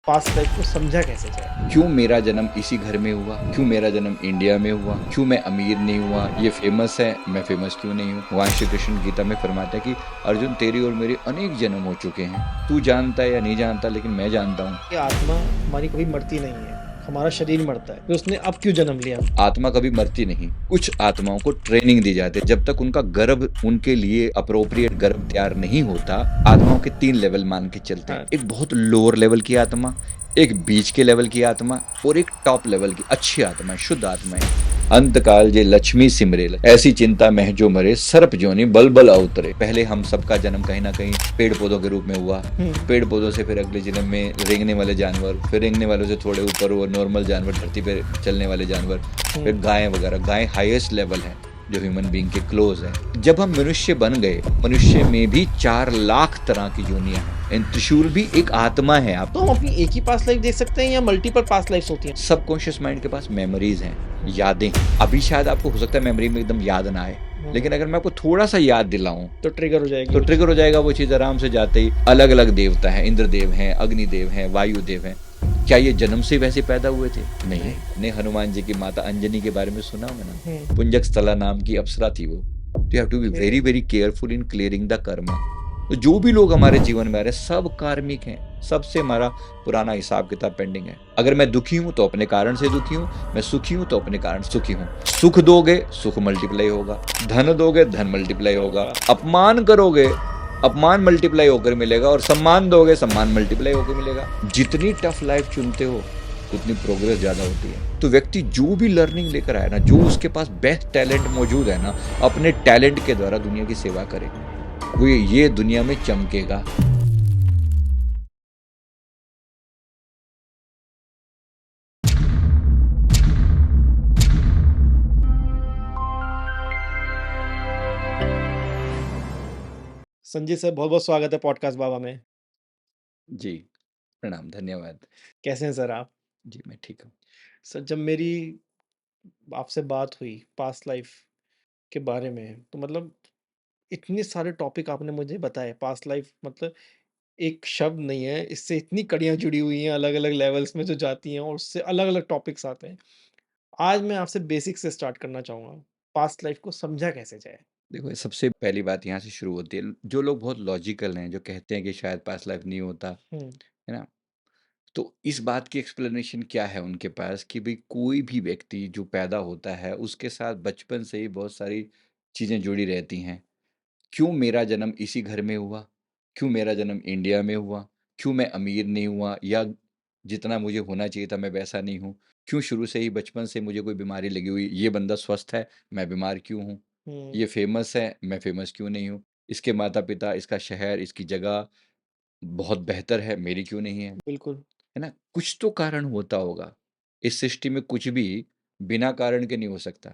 Past life को समझा कैसे जाए? क्यों मेरा जन्म इसी घर में हुआ, क्यों मेरा जन्म इंडिया में हुआ, क्यों मैं अमीर नहीं हुआ, ये फेमस है, मैं फेमस क्यों नहीं हूँ। भगवान श्री कृष्ण गीता में फरमाता है कि अर्जुन तेरी और मेरे अनेक जन्म हो चुके हैं, तू जानता है या नहीं जानता, लेकिन मैं जानता हूँ। कि आत्मा हमारी कभी मरती नहीं है, हमारा शरीर मरता है, तो उसने अब क्यों जन्म लिया? आत्मा कभी मरती नहीं। कुछ आत्माओं को ट्रेनिंग दी जाती है, जब तक उनका गर्भ उनके लिए अप्रोप्रिएट गर्भ तैयार नहीं होता। आत्माओं के 3 लेवल मान के चलते हैं। हाँ। एक बहुत लोअर लेवल की आत्मा, एक बीच के लेवल की आत्मा और एक टॉप लेवल की अच्छी आत्मा, शुद्ध आत्माएं। अंतकाल जे लक्ष्मी सिमरेल, ऐसी चिंता में जो मरे, सर्प जोनि बल बल अवतरे। पहले हम सबका जन्म कहीं ना कहीं पेड़ पौधों के रूप में हुआ। पेड़ पौधों से फिर अगले जन्म में रेंगने वाले जानवर, फिर रेंगने वालों से थोड़े ऊपर वो नॉर्मल जानवर, धरती पे चलने वाले जानवर, फिर गाय वगैरह। गाय हाईएस्ट लेवल है जो ह्यूमन बीइंग के क्लोज है। जब हम मनुष्य बन गए, मनुष्य में भी 4 लाख तरह की योनियां हैं। इन त्रिशूल भी एक आत्मा है। आप तो हम अपनी एक ही पास्ट लाइफ देख सकते हैं या मल्टीपल पास्ट लाइफ होती हैं? सबकॉन्शियस माइंड के पास मेमोरीज हैं, यादें हैं। अभी शायद आपको हो सकता है मेमोरी में एकदम याद ना आए, लेकिन अगर मैं आपको थोड़ा सा याद दिलाऊं तो ट्रिगर हो जाएगी तो वो ट्रिगर हो जाएगा वो चीज आराम से जाते ही। अलग अलग देवता हैं, इंद्रदेव हैं, अग्निदेव हैं, वायुदेव हैं। क्या ये जन्म से वैसे पैदा हुए थे? नहीं। ने हनुमान जी की माता अंजनी के बारे में सुना होगा ना, पुंजक स्थला नाम की अप्सरा थी वो। तो you have to be very very careful in clearing the karma. तो जो भी लोग हमारे जीवन में आ रहे हैं सब कार्मिक हैं, सबसे हमारा पुराना हिसाब किताब पेंडिंग है। अगर मैं दुखी हूं तो अपने कारण से दुखी हूं, मैं सुखी हूं तो अपने कारण सुखी हूं। सुख दोगे सुख मल्टीप्लाई होगा, धन दोगे धन मल्टीप्लाई होगा, अपमान करोगे अपमान मल्टीप्लाई होकर मिलेगा, और सम्मान दोगे सम्मान मल्टीप्लाई होकर मिलेगा। जितनी टफ लाइफ चुनते हो उतनी प्रोग्रेस ज्यादा होती है। तो व्यक्ति जो भी लर्निंग लेकर आया ना, जो उसके पास बेस्ट टैलेंट मौजूद है ना, अपने टैलेंट के द्वारा दुनिया की सेवा करे, वो ये दुनिया में चमकेगा। संजय सर, बहुत बहुत स्वागत है पॉडकास्ट बाबा में। जी, प्रणाम, धन्यवाद। कैसे हैं सर आप? जी मैं ठीक हूँ। सर, जब मेरी आपसे बात हुई पास्ट लाइफ के बारे में, तो मतलब इतने सारे टॉपिक आपने मुझे बताए। पास्ट लाइफ मतलब एक शब्द नहीं है, इससे इतनी कड़ियाँ जुड़ी हुई हैं अलग-अलग लेवल्स में जो जाती हैं और उससे अलग-अलग टॉपिक्स आते हैं। आज मैं आपसे बेसिक से स्टार्ट करना चाहूँगा। पास्ट लाइफ को समझा कैसे जाए? देखो, सबसे पहली बात यहाँ से शुरू होती है। जो लोग बहुत लॉजिकल हैं, जो कहते हैं कि शायद पास्ट लाइफ नहीं होता, हुँ, है ना? तो इस बात की एक्सप्लेनेशन क्या है उनके पास कि भई कोई भी व्यक्ति जो पैदा होता है, उसके साथ बचपन से ही बहुत सारी चीज़ें जुड़ी रहती हैं। क्यों मेरा जन्म इसी घर में हुआ? क्यों मेरा जन्म इंडिया में हुआ? क्यों मैं अमीर नहीं हुआ, या जितना मुझे होना चाहिए था मैं वैसा नहीं हूँ? क्यों शुरू से ही बचपन से मुझे कोई बीमारी लगी हुई? ये बंदा स्वस्थ है, मैं बीमार क्यों हूँ? हुँ, ये फ़ेमस है, मैं फ़ेमस क्यों नहीं हूँ? इसके माता-पिता, इसका शहर, इसकी जगह बहुत बेहतर है, मेरी क्यों नहीं है? बिल्कुल। है ना? कुछ तो कारण होता होगा। इस सृष्टि में कुछ भी बिना कारण के नहीं हो सकता,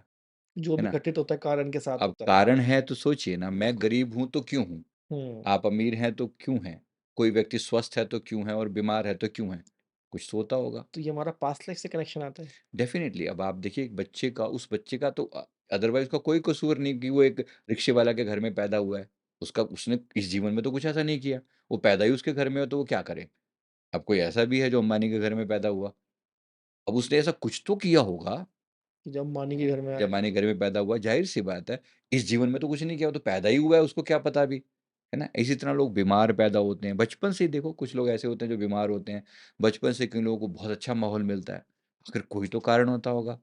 जो है भी ना? घटित होता है कारण के साथ अब होता है। कारण है तो सोचिए ना, मैं गरीब हूँ तो क्यों हूँ? हुँ, आप अमीर हैं तो क्यों हैं? कोई व्यक्ति स्वस्थ है तो क्यों है, और बीमार है तो क्यों है? कुछ तो होता होगा। तो ये हमारा पास्ट लाइफ से कनेक्शन आता है। डेफ़िनिटली। अब आप देखिए एक बच्चे का, उस बच्चे का तो अदरवाइज़ उसका कोई कसूर नहीं कि वो एक रिक्शे वाला के घर में पैदा हुआ है। उसका, उसने इस जीवन में तो कुछ ऐसा नहीं किया। वो पैदा ही उसके घर में हो तो वो क्या करे? अब कोई ऐसा भी है जो अंबानी के घर में पैदा हुआ। अब उसने ऐसा कुछ तो किया होगा कि जब मानी के घर में जब आए। अंबानी घर में पैदा हुआ। ज़ाहिर-सी बात है, इस जीवन में तो कुछ नहीं किया, वो तो पैदा ही हुआ है, उसको क्या पता अभी, है ना? इसी तरह लोग बीमार पैदा होते हैं। बचपन से ही देखो कुछ लोग ऐसे होते हैं जो बीमार होते हैं। बचपन से कई लोगों को बहुत अच्छा माहौल मिलता है। आखिर कोई तो कारण होता होगा।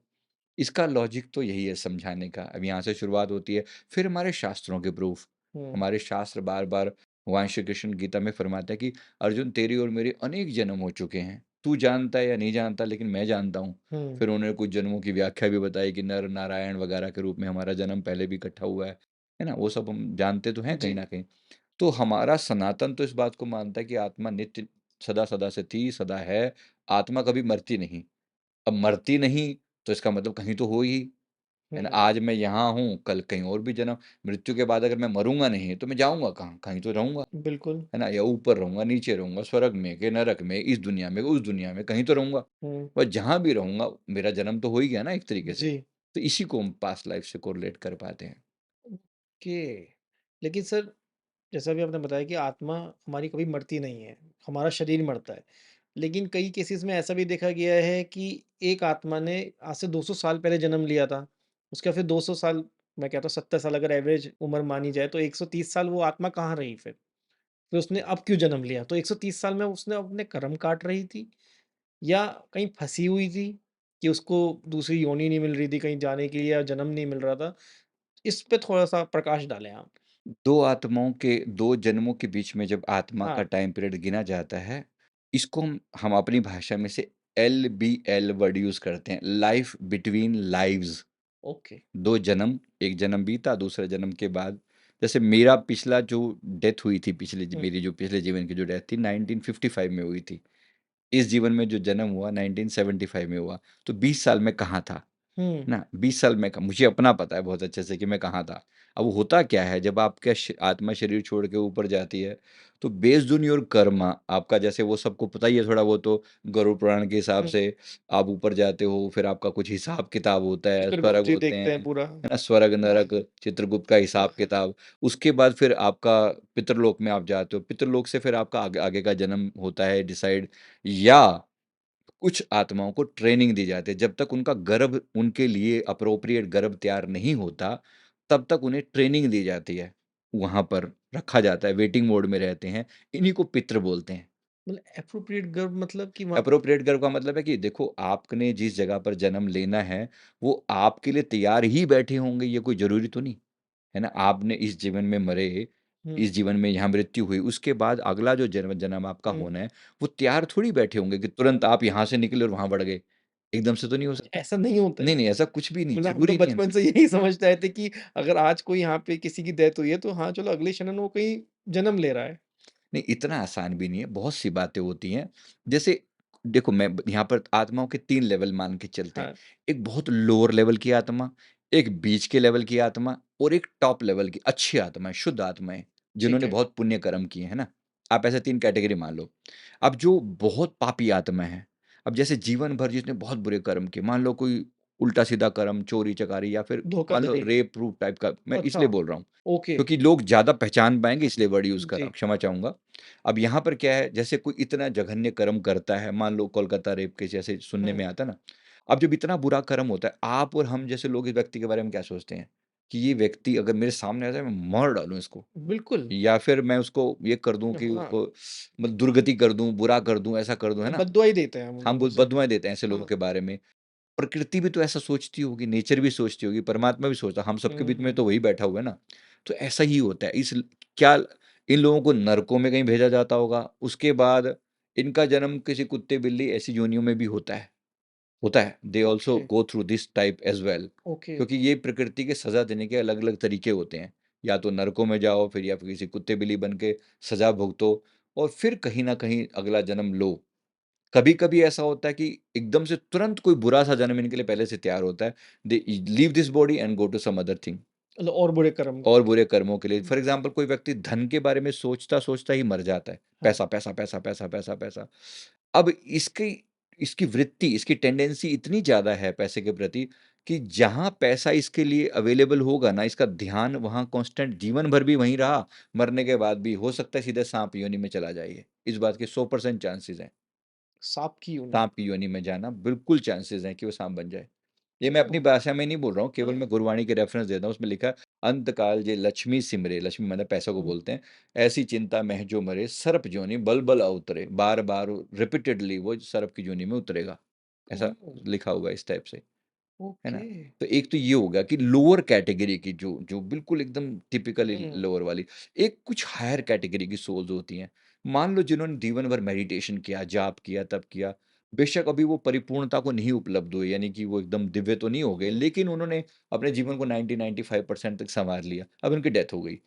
इसका लॉजिक तो यही है समझाने का। अब यहाँ से शुरुआत होती है, फिर हमारे शास्त्रों के प्रूफ। हुँ, हमारे शास्त्र बार-बार, भगवान श्री कृष्ण गीता में फरमाता है कि अर्जुन तेरी और मेरे अनेक जन्म हो चुके हैं। तू जानता है या नहीं जानता, लेकिन मैं जानता हूँ। हुँ, फिर उन्होंने कुछ जन्मों की व्याख्या भी बताई कि नर, नारायण वगैरह के रूप में हमारा जन्म पहले भी इकट्ठा हुआ है ना? वो सब हम जानते तो हैं कहीं जी। न कहीं। तो हमारा सनातन तो इस बात को मानता है कि आत्मा नित्य सदा-सदा से थी, सदा है। आत्मा कभी मरती नहीं। अब मरती नहीं तो इसका मतलब कहीं तो हो ही, है ना? हुँ, आज मैं यहाँ हूँ, कल कहीं और भी जन्म। मृत्यु के बाद अगर मैं मरूँगा नहीं तो मैं जाऊँगा कहाँ? कहीं तो रहूँगा, बिल्कुल। है ना? या ऊपर रहूँगा, नीचे रहूँगा, स्वर्ग में कि नरक में, इस दुनिया में, उस दुनिया में, कहीं तो रहूँगा। हुँ, बस जहाँ भी रहूँगा मेरा जन्म तो हो ही गया ना एक तरीके से। जी। तो इसी को हम पास्ट लाइफ से कोरिलेट कर पाते हैं। ओके। लेकिन सर, जैसा भी आपने बताया कि आत्मा हमारी कभी मरती नहीं है, हमारा शरीर मरता है। लेकिन कई केसेस में ऐसा भी देखा गया है कि एक आत्मा ने आज से 200 साल पहले जन्म लिया था। उसके बाद फिर 200 साल, मैं कहता हूँ 70 साल अगर एवरेज उम्र मानी जाए, तो 130 साल वो आत्मा कहाँ रही फिर? फिर उसने अब क्यों जन्म लिया? तो 130 साल में उसने अपने कर्म काट रही थी, या कहीं फँसी हुई थी कि उसको दूसरी योनि नहीं मिल रही थी कहीं जाने के लिए, या जन्म नहीं मिल रहा था? इस पे थोड़ा-सा प्रकाश डालें आप। 2 आत्माओं के 2 जन्मों के बीच में जब आत्मा का हाँ, टाइम पीरियड गिना जाता है, इसको हम अपनी भाषा में से एलबीएल वर्ड यूज़ करते हैं, लाइफ बिटवीन लाइव्स। ओके। 2 जन्म, 1 जन्म बीता, दूसरे जन्म के बाद जैसे मेरा पिछला जो डेथ हुई थी, हुँ, मेरी जो पिछले जीवन की जो डेथ थी 1955 में हुई थी। इस जीवन में जो जन्म हुआ 1975 में हुआ, तो 20 साल मैं कहाँ था? हुँ, ना 20 साल में मुझे अपना पता है बहुत अच्छे से कि मैं कहाँ था। अब होता क्या है जब आपका आत्मा शरीर छोड़ के ऊपर जाती है, तो बेस्ड ऑन योर कर्मा आपका जैसे वो सबको पता ही है थोड़ा वो तो गरुड़ पुराण के हिसाब हुँ। से आप ऊपर जाते हो, फिर आपका कुछ हिसाब-किताब होता है, चित्रगुप्त स्वर्ग जी होते देखते हैं हैं, पूरा। है ना? स्वर्ग, नरक, चित्रगुप्त का हिसाब-किताब, उसके बाद फिर आपका पितरलोक में आप जाते हो, पितरलोक से फिर आपका आगे आगे का जन्म होता है डिसाइड या कुछ आत्माओं को ट्रेनिंग दी जाती है। जब तक उनका गर्भ उनके लिए एप्रोप्रिएट गर्भ तैयार नहीं होता, तब तक उन्हें ट्रेनिंग दी जाती है। वहाँ पर रखा जाता है, वेटिंग मोड में रहते हैं। इन्हीं को पितृ बोलते हैं। मतलब एप्रोप्रिएट गर्व मतलब कि वहाँ पे। एप्रोप्रिएट गर्भ का मतलब है कि देखो आपने जिस जगह पर जन्म लेना है, वो आपके लिए तैयार ही बैठे होंगे, ये कोई ज़रूरी तो नहीं। है ना? आपने इस जीवन में मरे, हुँ, इस जीवन में यहाँ मृत्यु हुई, उसके बाद अगला जो जन्म जन्म आपका हुँ। होना है, वो तैयार थोड़ी बैठे होंगे कि तुरंत आप यहाँ से निकले और वहाँ बढ़ गए। एकदम से तो नहीं हो अच्छा, सकता। ऐसा नहीं होता है? नहीं, नहीं, ऐसा कुछ भी नहीं, मतलब हम तो ज़रूरी नहीं है। बचपन से यही समझते आए थे कि अगर आज कोई यहाँ पे किसी की डेथ हुई है, तो हाँ, चलो अगले क्षण वो कहीं जन्म ले रहा है। नहीं, इतना आसान भी नहीं है, बहुत सी बातें होती हैं। जैसे देखो मैं ब यहाँ पर आत्माओं के 3 लेवल मान के चलते हैं। हाँ, एक बहुत लोअर लेवल की आत्मा, एक बीच के लेवल की आत्मा और एक टॉप लेवल की अच्छी आत्माएँ, शुद्ध आत्माएँ, ठीक जिन्होंने है। बहुत पुण्य कर्म किए, है ना? आप ऐसे 3 कैटेगरी मान लो। अब जो बहुत पापी आत्मा है, अब जैसे जीवन भर जिसने बहुत बुरे कर्म किए, मान लो कोई उल्टा-सीधा कर्म, चोरी-चकारी या फिर मान लो धोखाधड़ी। रेप-रूप टाइप का, मैं अच्छा, इसलिए बोल रहा हूँ। ओके। क्योंकि लोग ज़्यादा पहचान पाएँगे इसलिए वर्ड यूज़ कर रहा हूँ, जी। क्षमा चाहूँगा। अब यहाँ पर क्या है जैसे कोई इतना जघन्य कर्म करता है, मान लो कोलकाता रेप केस जैसे सुनने हुँ, में आता है ना। अब जब इतना बुरा कर्म होता है, आप और हम जैसे लोग इस व्यक्ति के बारे में क्या सोचते हैं? कि ये व्यक्ति अगर मेरे सामने आ जाए मैं मार डालूँ इसको बिल्कुल। या फिर मैं उसको ये कर दूँ कि हाँ, मतलब दुर्गति कर दूँ, बुरा कर दूँ, ऐसा कर दूँ, है ना? बददुआ ही देते हैं हम हम लोग ब उसे। बददुआएँ देते हैं ऐसे लोगों हाँ। के बारे में। प्रकृति भी तो ऐसा सोचती होगी, नेचर भी सोचती होगी, परमात्मा भी सोचता है, हम सबके हुँ, बीच में हुँ। तो वही बैठा हुआ है ना। तो ऐसा ही होता है, क्या इन लोगों को नरकों में कहीं भेजा जाता होगा? उसके बाद इनका जन्म किसी कुत्ते-बिल्ली ऐसी योनियों में भी होता है। They also okay, go through this type as well okay. क्योंकि ये प्रकृति के सज़ा देने के अलग-अलग तरीके होते हैं। या तो नरकों में जाओ, फिर या फिर किसी कुत्ते-बिल्ली बन के सज़ा भुगतो और फिर कहीं न कहीं अगला जन्म लो। कभी-कभी ऐसा होता है कि एकदम से तुरंत कोई बुरा-सा जन्म इनके लिए पहले से तैयार होता है। They leave this body and go to some other thing मतलब और बुरे कर्म और करने। बुरे कर्मों के लिए। हुँ, फॉर एग्ज़ाम्पल कोई व्यक्ति धन के बारे में सोचता-सोचता ही मर जाता है। हाँ। पैसा, पैसा, पैसा, पैसा, पैसा, पैसा। अब इसकी वृत्ति, इसकी टेंडेंसी इतनी ज़्यादा है पैसे के प्रति कि जहाँ पैसा इसके लिए अवेलेबल होगा ना, इसका ध्यान वहाँ कांस्टेंट जीवन भर भी वहीं रहा, मरने के बाद भी हो सकता है सीधे साँप योनि में चला जाए ये। इस बात के 100% चांसेज़ हैं। साँप की योनि। साँप की योनि में जाना बिल्कुल चांसेज़ हैं कि वो साँप बन जाए। ये मैं अपनी ओह! भाषा में नहीं बोल रहा हूँ, केवल हाँ, मैं गुरबाणी के रेफ़रेंस दे रहा हूँ, उसमें लिखा है, "अंत काल जे लक्ष्मी सिमरे", लक्ष्मी मतलब पैसा को हुँ, बोलते हैं, "ऐसी चिंता मह जो मरे, सर्प जोनि बल बल अवतरे", बार-बार रिपीटेडली वो सर्प की योनि में उतरेगा। ऐसा ओह! लिखा हुआ है इस टाइप से। है ना? ओके। तो एक तो ये हो गया कि लोअर कैटेगरी की जो जो बिल्कुल एकदम टिपिकली हुँ, लोअर वाली। एक कुछ हायर कैटेगरी की सोल्स होती हैं। मान लो जिन्होंने जीवन भर मेडिटेशन किया, जाप किया, तप किया, बेशक अभी वो परिपूर्णता को नहीं उपलब्ध हुए, यानी कि वो एकदम दिव्य तो नहीं हो गए, हुँ। लेकिन उन्होंने अपने जीवन को 90-95% तक सँवार लिया। अब उनकी डेथ हो गई।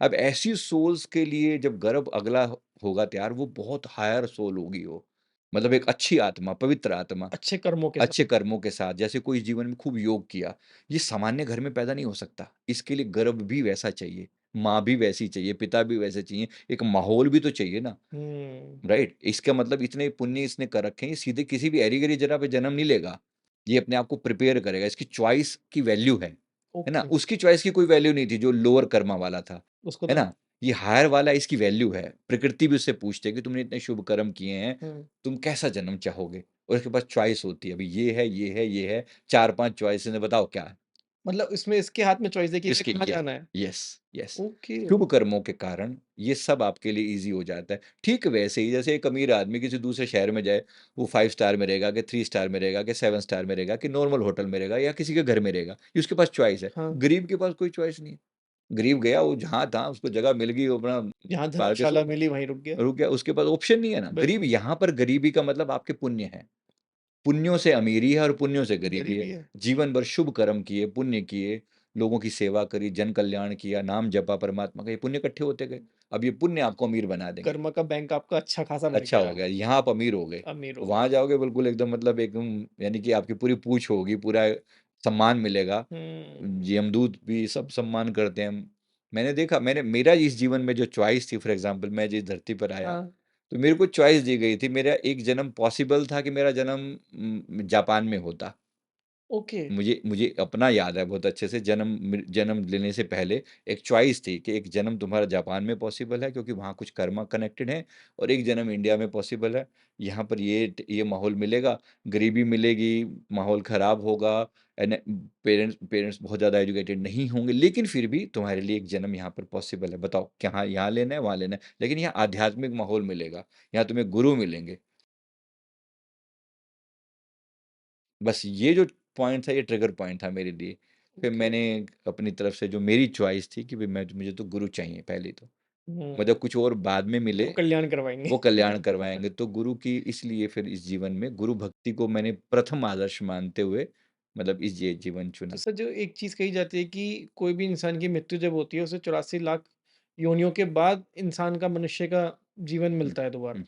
अब ऐसी सोल्स के लिए जब गर्भ अगला होगा तैयार, वो बहुत हायर सोल होगी वो। मतलब एक अच्छी आत्मा, पवित्र आत्मा। अच्छे कर्मों के अच्छे साथ। कर्मों के साथ, जैसे कोई जीवन में खूब योग किया, ये सामान्य घर में पैदा नहीं हो सकता। इसके लिए गर्भ भी वैसा चाहिए, माँ भी वैसी चाहिए, पिता भी वैसे चाहिए, एक माहौल भी तो चाहिए ना, हुँ, राइट? इसका मतलब इतने पुण्य इसने कर रखे हैं, ये सीधे किसी भी ऐरी-गैरी जगह पे जन्म नहीं लेगा। ये अपने आप को प्रिपेयर करेगा, इसकी चॉइस की वैल्यू है ना? ओके। उसकी चॉइस की कोई वैल्यू नहीं थी जो लोअर कर्मा वाला था, उसको है तो ना? ये हायर वाला इसकी वैल्यू है। प्रकृति भी उससे पूछती है कि तुमने इतने शुभ कर्म किए हैं, हुँ। तुम कैसा जन्म चाहोगे? और उसके पास चॉइस होती है, अभी ये है, ये है, ये है, 4-5 चॉइसेस हैं, बताओ क्या है? मतलब इसमें इसके हाथ में चॉइस है कि इसे इसके कहाँ ये जाना है। Yes, yes. ओके। शुभ कर्मों के कारण ये सब आपके लिए ईज़ी हो जाता है। ठीक वैसे ही जैसे एक अमीर आदमी किसी दूसरे शहर में जाए, वो 5 स्टार में रहेगा कि 3 स्टार में रहेगा कि 7 स्टार में रहेगा कि नॉर्मल होटल में रहेगा या किसी के घर में रहेगा, ये उसके पास चॉइस है। हाँ, गरीब के पास कोई चॉइस नहीं है। गरीब गया, वो जहाँ था उसको जगह मिल गई, वो अपना जहाँ पाल के सो धर्मशाला मिली वहीं रुक गया। रुक गया, उसके पास ऑप्शन नहीं है ना। गरीब बिल्कुल, यहाँ पर गरीबी का मतलब आपके पुण्य है। पुण्यों से अमीरी है और पुण्यों से गरीबी गरीबी है। है। जीवन भर शुभ कर्म किए, पुण्य किए, लोगों की सेवा करी, जन कल्याण किया, नाम जपा परमात्मा का, ये पुण्य इकट्ठे होते गए। अब ये पुण्य आपको अमीर बना देंगे। कर्म का बैंक आपका अच्छा खासा भर अच्छा गया, हो गया, यहाँ आप अमीर हो गए। अमीर हो वहाँ गए। जाओगे बिल्कुल एकदम मतलब एकदम यानी कि आपकी पूरी पूछ होगी, पूरा सम्मान मिलेगा। हुँ, यमदूत भी सब सम्मान करते हैं। मैंने देखा, मैंने मेरा इस जीवन में जो चॉइस थी, फॉर एग्ज़ाम्पल मैं जिस धरती पर आया, हाँ, तो मेरे को चॉइस दी गई थी। मेरा एक जन्म पॉसिबल था कि मेरा जन्म जापान में होता। ओके। मुझे मुझे अपना याद है बहुत अच्छे से, जन्म लेने से पहले एक चॉइस थी कि एक जन्म तुम्हारा जापान में पॉसिबल है क्योंकि वहाँ कुछ कर्मा कनेक्टेड है, और एक जन्म इंडिया में पॉसिबल है। यहाँ पर ये माहौल मिलेगा, गरीबी मिलेगी, माहौल ख़राब होगा, एंड पेरेंट्स पेरेंट्स बहुत ज़्यादा एजुकेटेड नहीं होंगे, लेकिन फिर भी तुम्हारे लिए एक जन्म यहाँ पर पॉसिबल है। बताओ क्या यहाँ लेना है, वहाँ लेना है, लेकिन यहाँ आध्यात्मिक माहौल मिलेगा, यहाँ तुम्हें गुरु मिलेंगे। बस ये जो पॉइंट था, ये ट्रिगर पॉइंट था मेरे लिए। फिर ओके। मैंने अपनी तरफ से जो मेरी चॉइस थी कि भई मैं मुझे तो गुरु चाहिए पहले तो। हुँ, मतलब कुछ और बाद में मिले, वो कल्याण करवाएँगे। वो कल्याण करवाएँगे। तो गुरु की इसलिए फिर इस जीवन में गुरु भक्ति को मैंने प्रथम आदर्श मानते हुए मतलब इस ये जीवन तो चुना। सर जो एक चीज़ कही जाती है कि कोई भी इंसान की मृत्यु जब होती है उसे 84 लाख योनियों के बाद इंसान का मनुष्य का जीवन हुँ, मिलता है दोबारा। हुँ।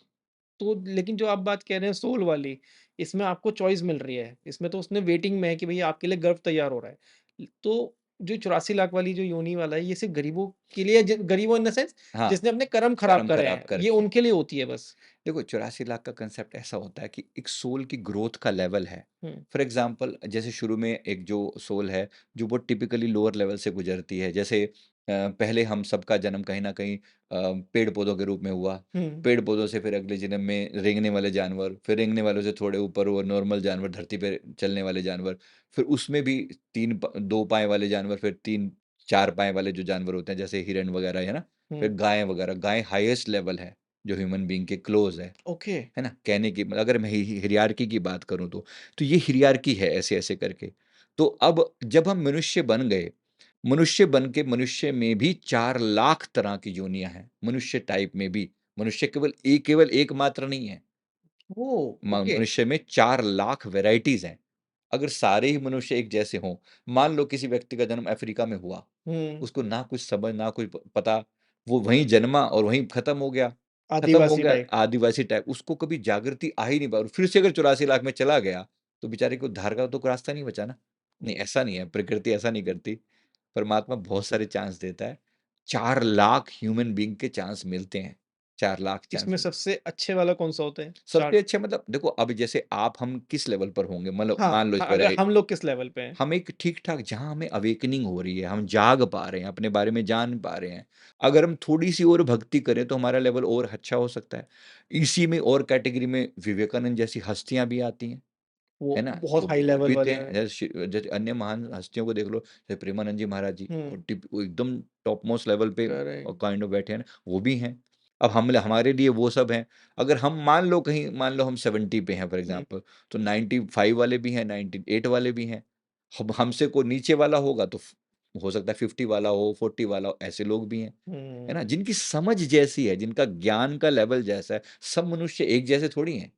तो लेकिन जो आप बात कह रहे हैं सोल वाली, इसमें आपको चॉइस मिल रही है। इसमें तो उसने वेटिंग में है कि भैया आपके लिए गर्भ तैयार हो रहा है। तो जो 84 लाख वाली जो योनि वाला है, ये सिर्फ़ गरीबों के लिए ज गरीबों इन द सेंस हाँ, जिसने अपने कर्म खराब कर्म करे खराब हैं, कर ये रखे हैं। उनके लिए होती है बस। देखो 84 लाख का कंसेप्ट ऐसा होता है कि एक सोल की ग्रोथ का लेवल है। हुँ, फॉर एग्जांपल जैसे शुरू में एक जो सोल है, जो बहुत टिपिकली लोअर लेवल से गुजरती है, जैसे पहले हम सबका जन्म कहीं न कहीं पेड़ पौधों के रूप में हुआ। हुँ, पेड़ पौधों से फिर अगले जन्म में रेंगने वाले जानवर, फिर रेंगने वालों से थोड़े ऊपर वो नॉर्मल जानवर, धरती पे चलने वाले जानवर, फिर उसमें भी 2 पाँव वाले जानवर, फिर 3-4 पाँव वाले जो जानवर होते हैं जैसे हिरन वगैरह, है ना? फिर हुँ, गाय वगैरह, गाय हाईएस्ट लेवल है, जो ह्यूमन बीइंग के क्लोज़ ओके। है ना? कहने की मतलब अगर मैं हियरार्की की बात करूँ तो ये हियरार्की है ऐसे-ऐसे करके। तो अब जब हम मनुष्य बन गए, मनुष्य बन के मनुष्य में भी 4 लाख तरह की योनियाँ हैं, मनुष्य टाइप में भी। मनुष्य केवल एकमात्र नहीं है। ओह! ओके। मनुष्य में 4 लाख वैराइटीज़ हैं। अगर सारे ही मनुष्य एक जैसे हों, मान लो किसी व्यक्ति का जन्म अफ्रीका में हुआ, हुँ, उसको ना कुछ समझ, ना कुछ प पता, वो वहीं जन्मा और वहीं खत्म हो गया। खत्म हो आदिवासी गया, टाइप। आदिवासी टाइप, उसको कभी जागृति आ ही नहीं पा, और फिर से अगर 84 लाख में चला गया, तो बेचारे को उद्धार का तो कोई रास्ता नहीं बचा ना। नहीं, हुँ, ऐसा नहीं है, प्रकृति ऐसा नहीं करती। परमात्मा बहुत सारे चांस देता है। 4 लाख ह्यूमन बीइंग के चांस मिलते हैं, 4 लाख चांस इसमें मिलते हैं। सबसे अच्छे वाला कौन-सा होता है? सबसे 4 अच्छे मतलब देखो, अब जैसे आप हम किस लेवल पर होंगे, मतलब हाँ, मान लो इस हाँ, पर अगर हम लोग किस लेवल पे हैं? हम एक ठीक-ठाक जहाँ हमें अवेकनिंग हो रही है, हम जाग पा रहे हैं, अपने बारे में जान पा रहे हैं। अगर हम थोड़ी-सी और भक्ति करें तो हमारा लेवल और अच्छा हो सकता है। इसी में और कैटेगरी में विवेकानंद जैसी हस्तियाँ भी आती हैं। वो है ना? बहुत हाई वो लेवल भी थे, वाले हैं। जैसे अन्य महान हस्तियों को देख लो, जैसे प्रेमानंद जी महाराज जी, हुँ, वो एकदम टॉप मोस्ट लेवल पे करेक्ट। काइंड ऑफ बैठे हैं ना, वो भी हैं। अब हमारे लिए वो सब हैं। अगर हम मान लो हम 70 पे हैं फॉर हुँ, एग्ज़ाम्पल, तो 95 वाले भी हैं, 98 वाले भी हैं। अब हमसे कोई नीचे वाला होगा तो हो सकता है 50 वाला हो, 40 वाला हो, ऐसे लोग भी हैं। है हुँ, ना? जिनकी समझ जैसी है, जिनका ज्ञान का लेवल जैसा है, सब मनुष्य एक जैसे थोड़ी हैं।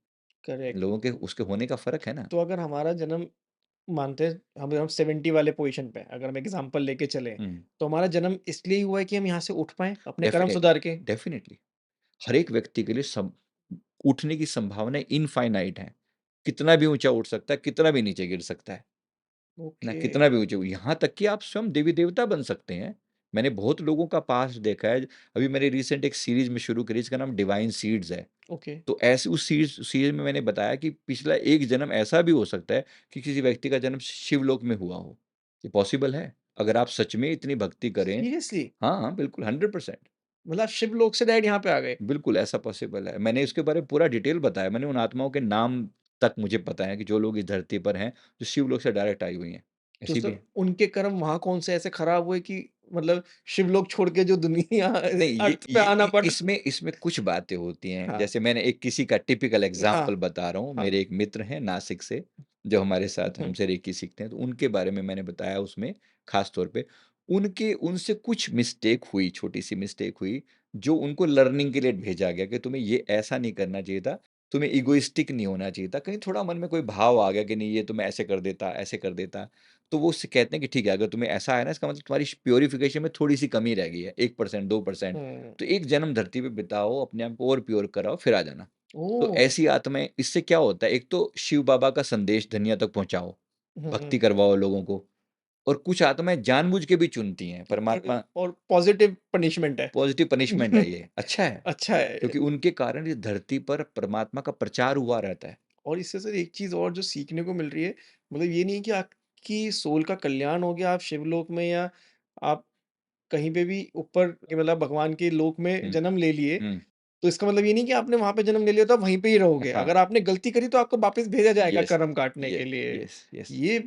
करेक्ट। लोगों के उसके होने का फ़र्क है ना। तो अगर हमारा जन्म मानते हैं हम 70 वाले पोज़ीशन पे हैं, अगर हम एग्ज़ाम्पल लेके चलें, हुँ। तो हमारा जन्म इसलिए ही हुआ है कि हम यहाँ से उठ पाएँ अपने कर्म डेफ़िनेटली, सुधार के? डेफ़िनेटली। हर एक व्यक्ति के लिए उठने की संभावनाएँ इनफ़ाइनाइट हैं। कितना भी ऊँचा उठ सकता है, कितना भी नीचे गिर सकता है ना? ओके, कितना भी ऊँचे, यहाँ तक कि आप स्वयं देवी-देवता बन सकते हैं। मैंने बहुत लोगों का पास्ट देखा है। अभी मैंने रिसेंट एक सीरीज़ में शुरू करी, जिसका नाम डिवाइन सीड्स है। ओके। तो ऐसे उस सीरीज़ में मैंने बताया कि पिछला एक जन्म ऐसा भी हो सकता है कि किसी व्यक्ति का जन्म शिवलोक में हुआ हो। ये पॉसिबल है, अगर आप सच में इतनी भक्ति करें। सीरियसली? हाँ, हाँ, बिल्कुल 100%। मतलब शिवलोक से डायरेक्ट यहाँ पे आ गए। बिल्कुल ऐसा पॉसिबल है। मैंने इसके बारे में पूरा डिटेल बताया, मैंने उन आत्माओं के नाम तक मुझे पता है कि जो लोग इस धरती पर हैं, जो शिवलोक से डायरेक्ट आई हुई हैं, तो ऐसी भी सर हैं। उनके कर्म वहाँ कौन से ऐसे खराब हुए कि मतलब शिवलोक छोड़ के जो दुनिया नहीं, अर्थ पे आना पड़ा? इसमें इसमें कुछ बातें होती हैं। हाँ, जैसे मैंने एक किसी का टिपिकल हाँ, एग्जांपल बता रहा हूँ। हाँ। मेरे एक मित्र हैं नासिक से, जो हमारे साथ हुँ, हमसे रेकी सीखते हैं, तो उनके बारे में मैंने बताया उसमें खास तौर पे। उनके उनसे कुछ मिस्टेक हुई, छोटी-सी मिस्टेक हुई, जो उनको लर्निंग के लिए भेजा गया कि तुम्हें ये ऐसा नहीं करना चाहिए था, तुम्हें इगोइस्टिक नहीं होना चाहिए था। कहीं थोड़ा मन में कोई भाव आ गया कि नहीं ये तो मैं ऐसे कर देता, ऐसे कर देता। तो वो उससे कहते हैं कि ठीक है, अगर तुम्हें ऐसा है ना, इसका मतलब तुम्हारी प्योरिफिकेशन में थोड़ी-सी कमी रह गई है, 1% 2%। हुँ। तो एक जन्म धरती पे बिताओ, अपने आप को और प्योर कराओ, फिर आ जाना। तो ओह! ऐसी आत्माएँ, इससे क्या होता है, एक तो शिव बाबा का संदेश दुनिया तक पहुँचाओ, हुँ, भक्ति हुँ। करवाओ लोगों को। और कुछ आत्माएँ जानबूझ के भी चुनती हैं, परमात्मा और पॉज़िटिव पनिशमेंट है। पॉज़िटिव पनिशमेंट है ये, अच्छा है, अच्छा है। क्योंकि उनके कारण इस धरती पर परमात्मा का प्रचार हुआ रहता है। और इससे सर एक चीज़ और जो सीखने को मिल रही है, मतलब ये नहीं है कि आपकी सोल का कल्याण हो गया, आप शिवलोक में या आप कहीं पे भी ऊपर मतलब भगवान के लोक में हुँ, जन्म ले लिए, हुँ, तो इसका मतलब ये नहीं कि आपने वहाँ पे जन्म ले लिया तो आप वहीं पे ही रहोगे। हाँ, अगर आपने गलती करी तो आपको वापस भेजा जाएगा येस, कर्म काटने ये के लिए। Yes, yes. ये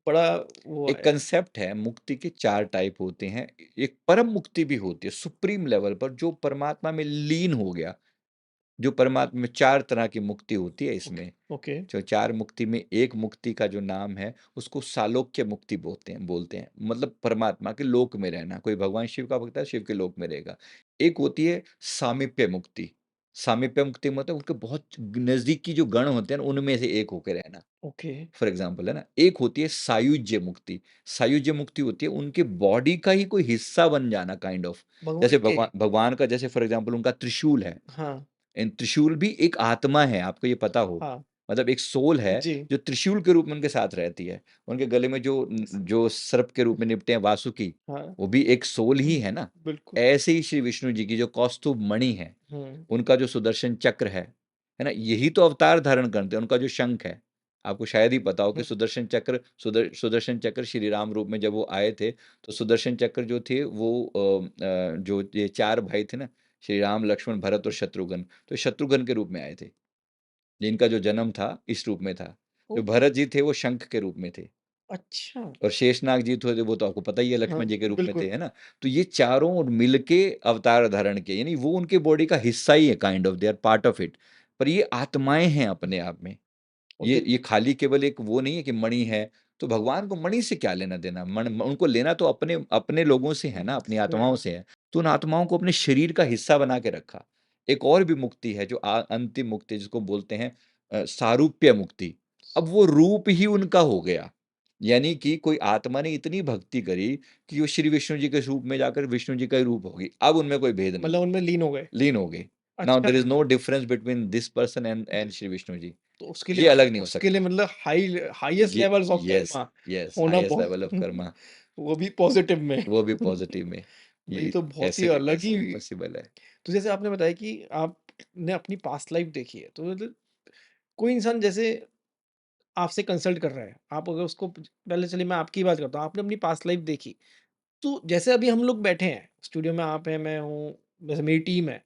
बड़ा वो एक है। कंसेप्ट है, मुक्ति के 4 टाइप होते हैं। एक परम मुक्ति भी होती है, सुप्रीम लेवल पर, जो परमात्मा में लीन हो गया, जो परमात्मा में 4 तरह की मुक्ति होती है ओके, इसमें। ओके। जो 4 मुक्ति में एक मुक्ति का जो नाम है, उसको सालोक्य मुक्ति बोलते हैं। मतलब परमात्मा के लोक में रहना। कोई भगवान शिव का भक्त है, शिव के लोक में रहेगा। एक होती है सामीप्य मुक्ति। सामीप्य मुक्ति मतलब उनके बहुत नज़दीकी जो गण होते हैं ना, उनमें से एक होके रहना। ओके। फॉर एग्जाम्पल है ना। एक होती है सायुज्य मुक्ति। सायुज्य मुक्ति होती है उनके बॉडी का ही कोई हिस्सा बन जाना, काइंड ऑफ। भगवान जैसे के? भगवान भगवान का, जैसे फॉर एग्जाम्पल उनका त्रिशूल है। हाँ, त्रिशूल भी एक आत्मा है, आपको ये पता हो। हाँ। मतलब एक सोल है, जी। जो त्रिशूल के रूप में उनके साथ रहती है। उनके गले में जो सर्प के रूप में निपटे हैं वासुकी, हाँ। वो भी एक सोल ही है ना। बिल्कुल। ऐसे ही श्री विष्णु जी की जो कौस्तुभ मणि है, हुँ। उनका जो सुदर्शन चक्र है ना, यही तो अवतार धारण करते हैं। उनका जो शंख है, आपको शायद ही पता हो कि हुँ। सुदर्शन चक्र श्री राम रूप में जब वो आए थे, तो सुदर्शन चक्र जो थे वो जो ये 4 भाई थे ना, श्री राम, लक्ष्मण, भरत और शत्रुघ्न, तो शत्रुघ्न के रूप में आए थे। जिनका जो जन्म था इस रूप में था। जो ओके। भरत जी थे वो शंख के रूप में थे। अच्छा। और शेषनाग जी थे, वो तो आपको पता ही है, हाँ, लक्ष्मण जी के रूप में थे, बिल्कुल। है ना? तो ये चारों मिलके अवतार धारण किए, यानी वो उनके बॉडी का हिस्सा ही है, kind of they are part of it. पर ये आत्माएँ हैं अपने आप में। और ये खाली केवल एक वो नहीं है कि मणि है, तो भगवान को मणि से क्या लेना-देना? उनको लेना तो अपने अपने लोगों से है ना, अपनी आत्माओं से है। तो उन आत्माओं को अपने शरीर का हिस्सा बना के रखा। एक और भी मुक्ति है, जो अंतिम मुक्ति जिसको बोलते हैं सारूप्य मुक्ति। अब वो रूप ही उनका हो गया। यानी कि कोई आत्मा ने इतनी भक्ति करी कि वो श्री विष्णु जी के रूप में जाकर विष्णु जी का ही रूप हो गई। अब उनमें कोई भेद नहीं मतलब है, उनमें लीन हो गए। लीन हो गई। नाउ अच्छा। There is no difference between this person and Shri Vishnu ji. तो उसके लिए ये अलग नहीं हो उसके लिए सकता। मतलब हाईएस्ट ये levels of yes, Karma yes, होना हाईएस्ट बहुत लेवल ऑफ कर्मा, वो भी पॉजिटिव में। वो भी पॉजिटिव में। भाई ये तो बहुत ही ऐसे भी अलग ही। पॉसिबल है। तो जैसे आपने बताया कि आपने अपनी पास्ट लाइफ देखी है, तो मतलब कोई इंसान जैसे आपसे कंसल्ट कर रहा है, आप अगर उसको पहले चलिए मैं आपकी बात करता हूँ, आपने अपनी पास्ट लाइफ देखी, तो जैसे अभी हम लोग बैठे हैं, स्टूडियो में आप हैं, मैं हूँ, जैसे मेरी टीम है,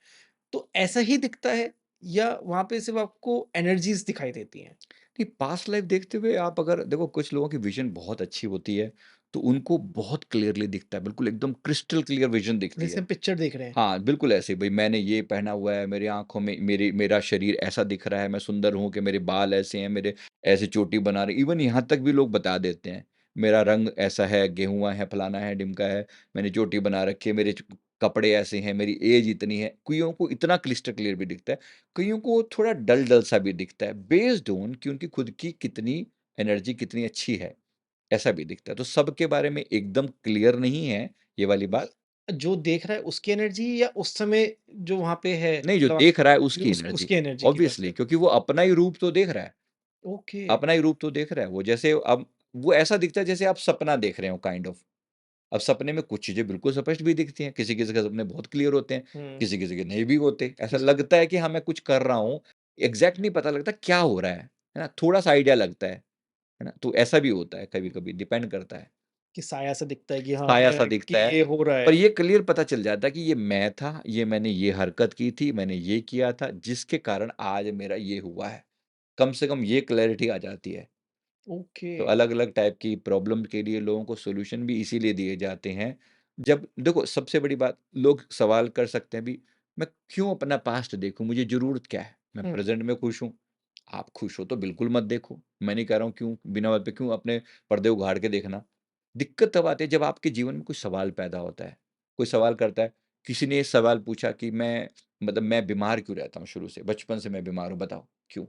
तो ऐसा ही दिखता है या वहाँ पे सिर्फ़ आपको एनर्जीज़ दिखाई देती हैं? नहीं, पास्ट लाइफ देखते हुए आप अगर देखो, कुछ लोगों की विजन बहुत अच्छी होती है, तो उनको बहुत क्लियरली दिखता है, बिल्कुल एकदम क्रिस्टल क्लियर विजन दिखती जैसे है। हम पिक्चर देख रहे हैं। हाँ, बिल्कुल ऐसे ही, भई मैंने ये पहना हुआ है, मेरी आँखों में मेरा शरीर ऐसा दिख रहा है, मैं सुंदर हूँ, कि मेरे बाल ऐसे हैं, मेरे ऐसे चोटी बना रही, इवन यहाँ तक भी लोग बता देते हैं, मेरा रंग ऐसा है, गेहुआ है, फलाना है, ढिमका है, मैंने चोटी बना रखी है, मेरे कपड़े ऐसे हैं, मेरी ऐज इतनी है। कइयों को इतना क्लिस्टर क्लियर भी दिखता है, कइयों को थोड़ा डल-डल सा भी दिखता है, बेस्ड ऑन कि उनकी खुद की कितनी एनर्जी कितनी अच्छी है, ऐसा भी दिखता है। तो सबके बारे में एकदम क्लियर नहीं है ये वाली बात। जो देख रहा है उसकी एनर्जी या उस समय जो वहाँ पे है नहीं, जो मतलब देख रहा है जो उसकी एनर्जी, उसकी एनर्जी की बात ऑब्वियसली, कर। क्योंकि वो अपना ही रूप तो देख रहा है, ओके। अपना ही रूप तो देख रहा है वो। जैसे अब वो ऐसा दिखता है जैसे आप सपना देख रहे हो, काइंड ऑफ। अब सपने में कुछ चीज़ें बिल्कुल स्पष्ट भी दिखती हैं, किसी-किसी के सपने बहुत क्लियर होते हैं, हुँ। किसी-किसी के नहीं भी होते। ऐसा किस लगता है कि हाँ, मैं कुछ कर रहा हूँ, एग्ज़ैक्ट नहीं पता लगता क्या हो रहा है ना? थोड़ा-सा आइडिया लगता है ना? तो ऐसा भी होता है कभी-कभी, डिपेंड करता है। कि साया सा दिखता है कि हाँ, साया सा कि दिखता है, ये हो रहा पर है। ये क्लियर पता चल जाता है कि ये मैं था, ये मैंने ये हरकत की थी, मैंने ये किया था, जिसके कारण आज मेरा ये हुआ है। कम से कम ये क्लैरिटी आ जाती है। ओके। तो अलग-अलग टाइप की प्रॉब्लम के लिए लोगों को सॉल्यूशन भी इसीलिए दिए जाते हैं। जब देखो सबसे बड़ी बात लोग सवाल कर सकते हैं, अभी मैं क्यों अपना पास्ट देखूँ? मुझे ज़रूरत क्या है? मैं हुँ, प्रेज़ेंट में खुश हूँ। आप खुश हो तो बिल्कुल मत देखो। मैं नहीं कह रहा हूँ क्यों बिना बात पे क्यों अपने पर्दे उघाड़ के देखना। दिक्कत तब आती है जब आपके जीवन में कोई सवाल पैदा होता है। कोई सवाल करता है, किसी ने ये सवाल पूछा कि मैं बीमार क्यों रहता हूँ शुरू से? बचपन से मैं बीमार हूँ, बताओ क्यों?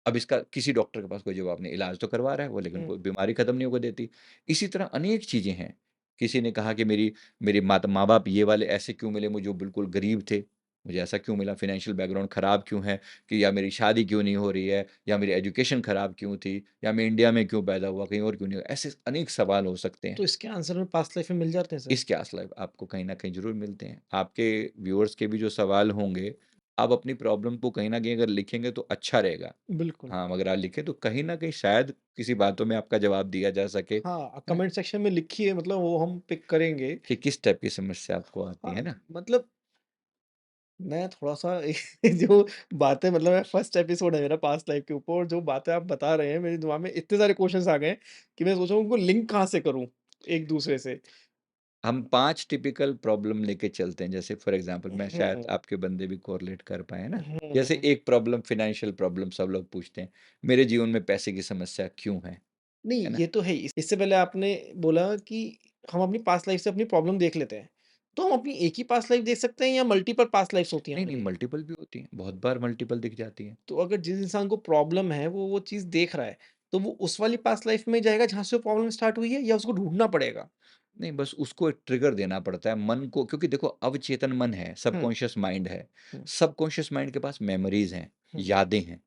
अब इसका किसी डॉक्टर के पास कोई जवाब नहीं, इलाज तो करवा रहा है वो लेकिन हुँ, कोई बीमारी खत्म नहीं होने देती। इसी तरह अनेक चीज़ें हैं। किसी ने कहा कि मेरी मेरे माँ-बाप ये वाले ऐसे क्यों मिले मुझे जो बिल्कुल गरीब थे, मुझे ऐसा क्यों मिला फ़ाइनेंशियल बैकग्राउंड ख़राब क्यों है कि या मेरी शादी क्यों नहीं हो रही है या मेरी एजुकेशन ख़राब क्यों थी या मैं इंडिया में क्यों पैदा हुआ, कहीं और क्यों नहीं हुआ? ऐसे अनेक सवाल हो सकते हैं। तो इसके आंसर में पास्ट लाइफ में मिल जाते हैं सर? इसके आस-लाइफ आपको कहीं न कहीं ज़रूर मिलते हैं। आपके व्यूअर्स के भी जो सवाल होंगे, आप अपनी प्रॉब्लम को कहीं न कहीं अगर लिखेंगे तो अच्छा रहेगा। बिल्कुल। हाँ, अगर आप लिखें तो कहीं न कहीं शायद किसी बातों में आपका जवाब दिया जा सके, हाँ, हैं? कमेंट सेक्शन में लिखिए, मतलब वो हम पिक करेंगे। कि किस टाइप की समस्या आपको आती हाँ, है ना? मतलब मैं थोड़ा-सा जो बातें, मतलब मैं फर्स्ट एपिसोड है मेरा पास्ट लाइफ के ऊपर, और जो बातें आप बता रहे हैं मेरे दिमाग में इतने सारे क्वेश्चंस आ गए हैं कि मैं सोच रहा हूँ उनको लिंक कहाँ से करूँ एक दूसरे से। हम 5 टिपिकल प्रॉब्लम लेके चलते हैं, जैसे फॉर एग्ज़ाम्पल मैं शायद हुँ, आपके बंदे भी कोरिलेट कर पाएँ ना? हुँ, जैसे हुँ। एक प्रॉब्लम फाइनेंशियल प्रॉब्लम सब लोग पूछते हैं, मेरे जीवन में पैसे की समस्या क्यों नहीं, है ना? ये तो है ही। इससे पहले आपने बोला कि हम अपनी पास्ट लाइफ से अपनी प्रॉब्लम देख लेते हैं। तो हम अपनी एक ही पास्ट लाइफ देख सकते हैं या मल्टीपल पास्ट लाइफ्स होती हैं नहीं, नहीं हमारी? मल्टीपल भी होती हैं, बहुत बार मल्टीपल दिख जाती हैं। तो अगर जिस इंसान को प्रॉब्लम है, वो चीज़ देख रहा है, तो वो उस वाली पास्ट लाइफ में जाएगा जहाँ से वो प्रॉब्लम स्टार्ट हुई है, या उसको ढूँढना पड़ेगा? नहीं, बस उसको एक ट्रिगर देना पड़ता है मन को, क्योंकि देखो अवचेतन मन है, हुँ, सबकॉन्शियस माइंड है। हुँ, सबकॉन्शियस माइंड के पास मेमोरीज़ हैं, हुँ, यादें हैं।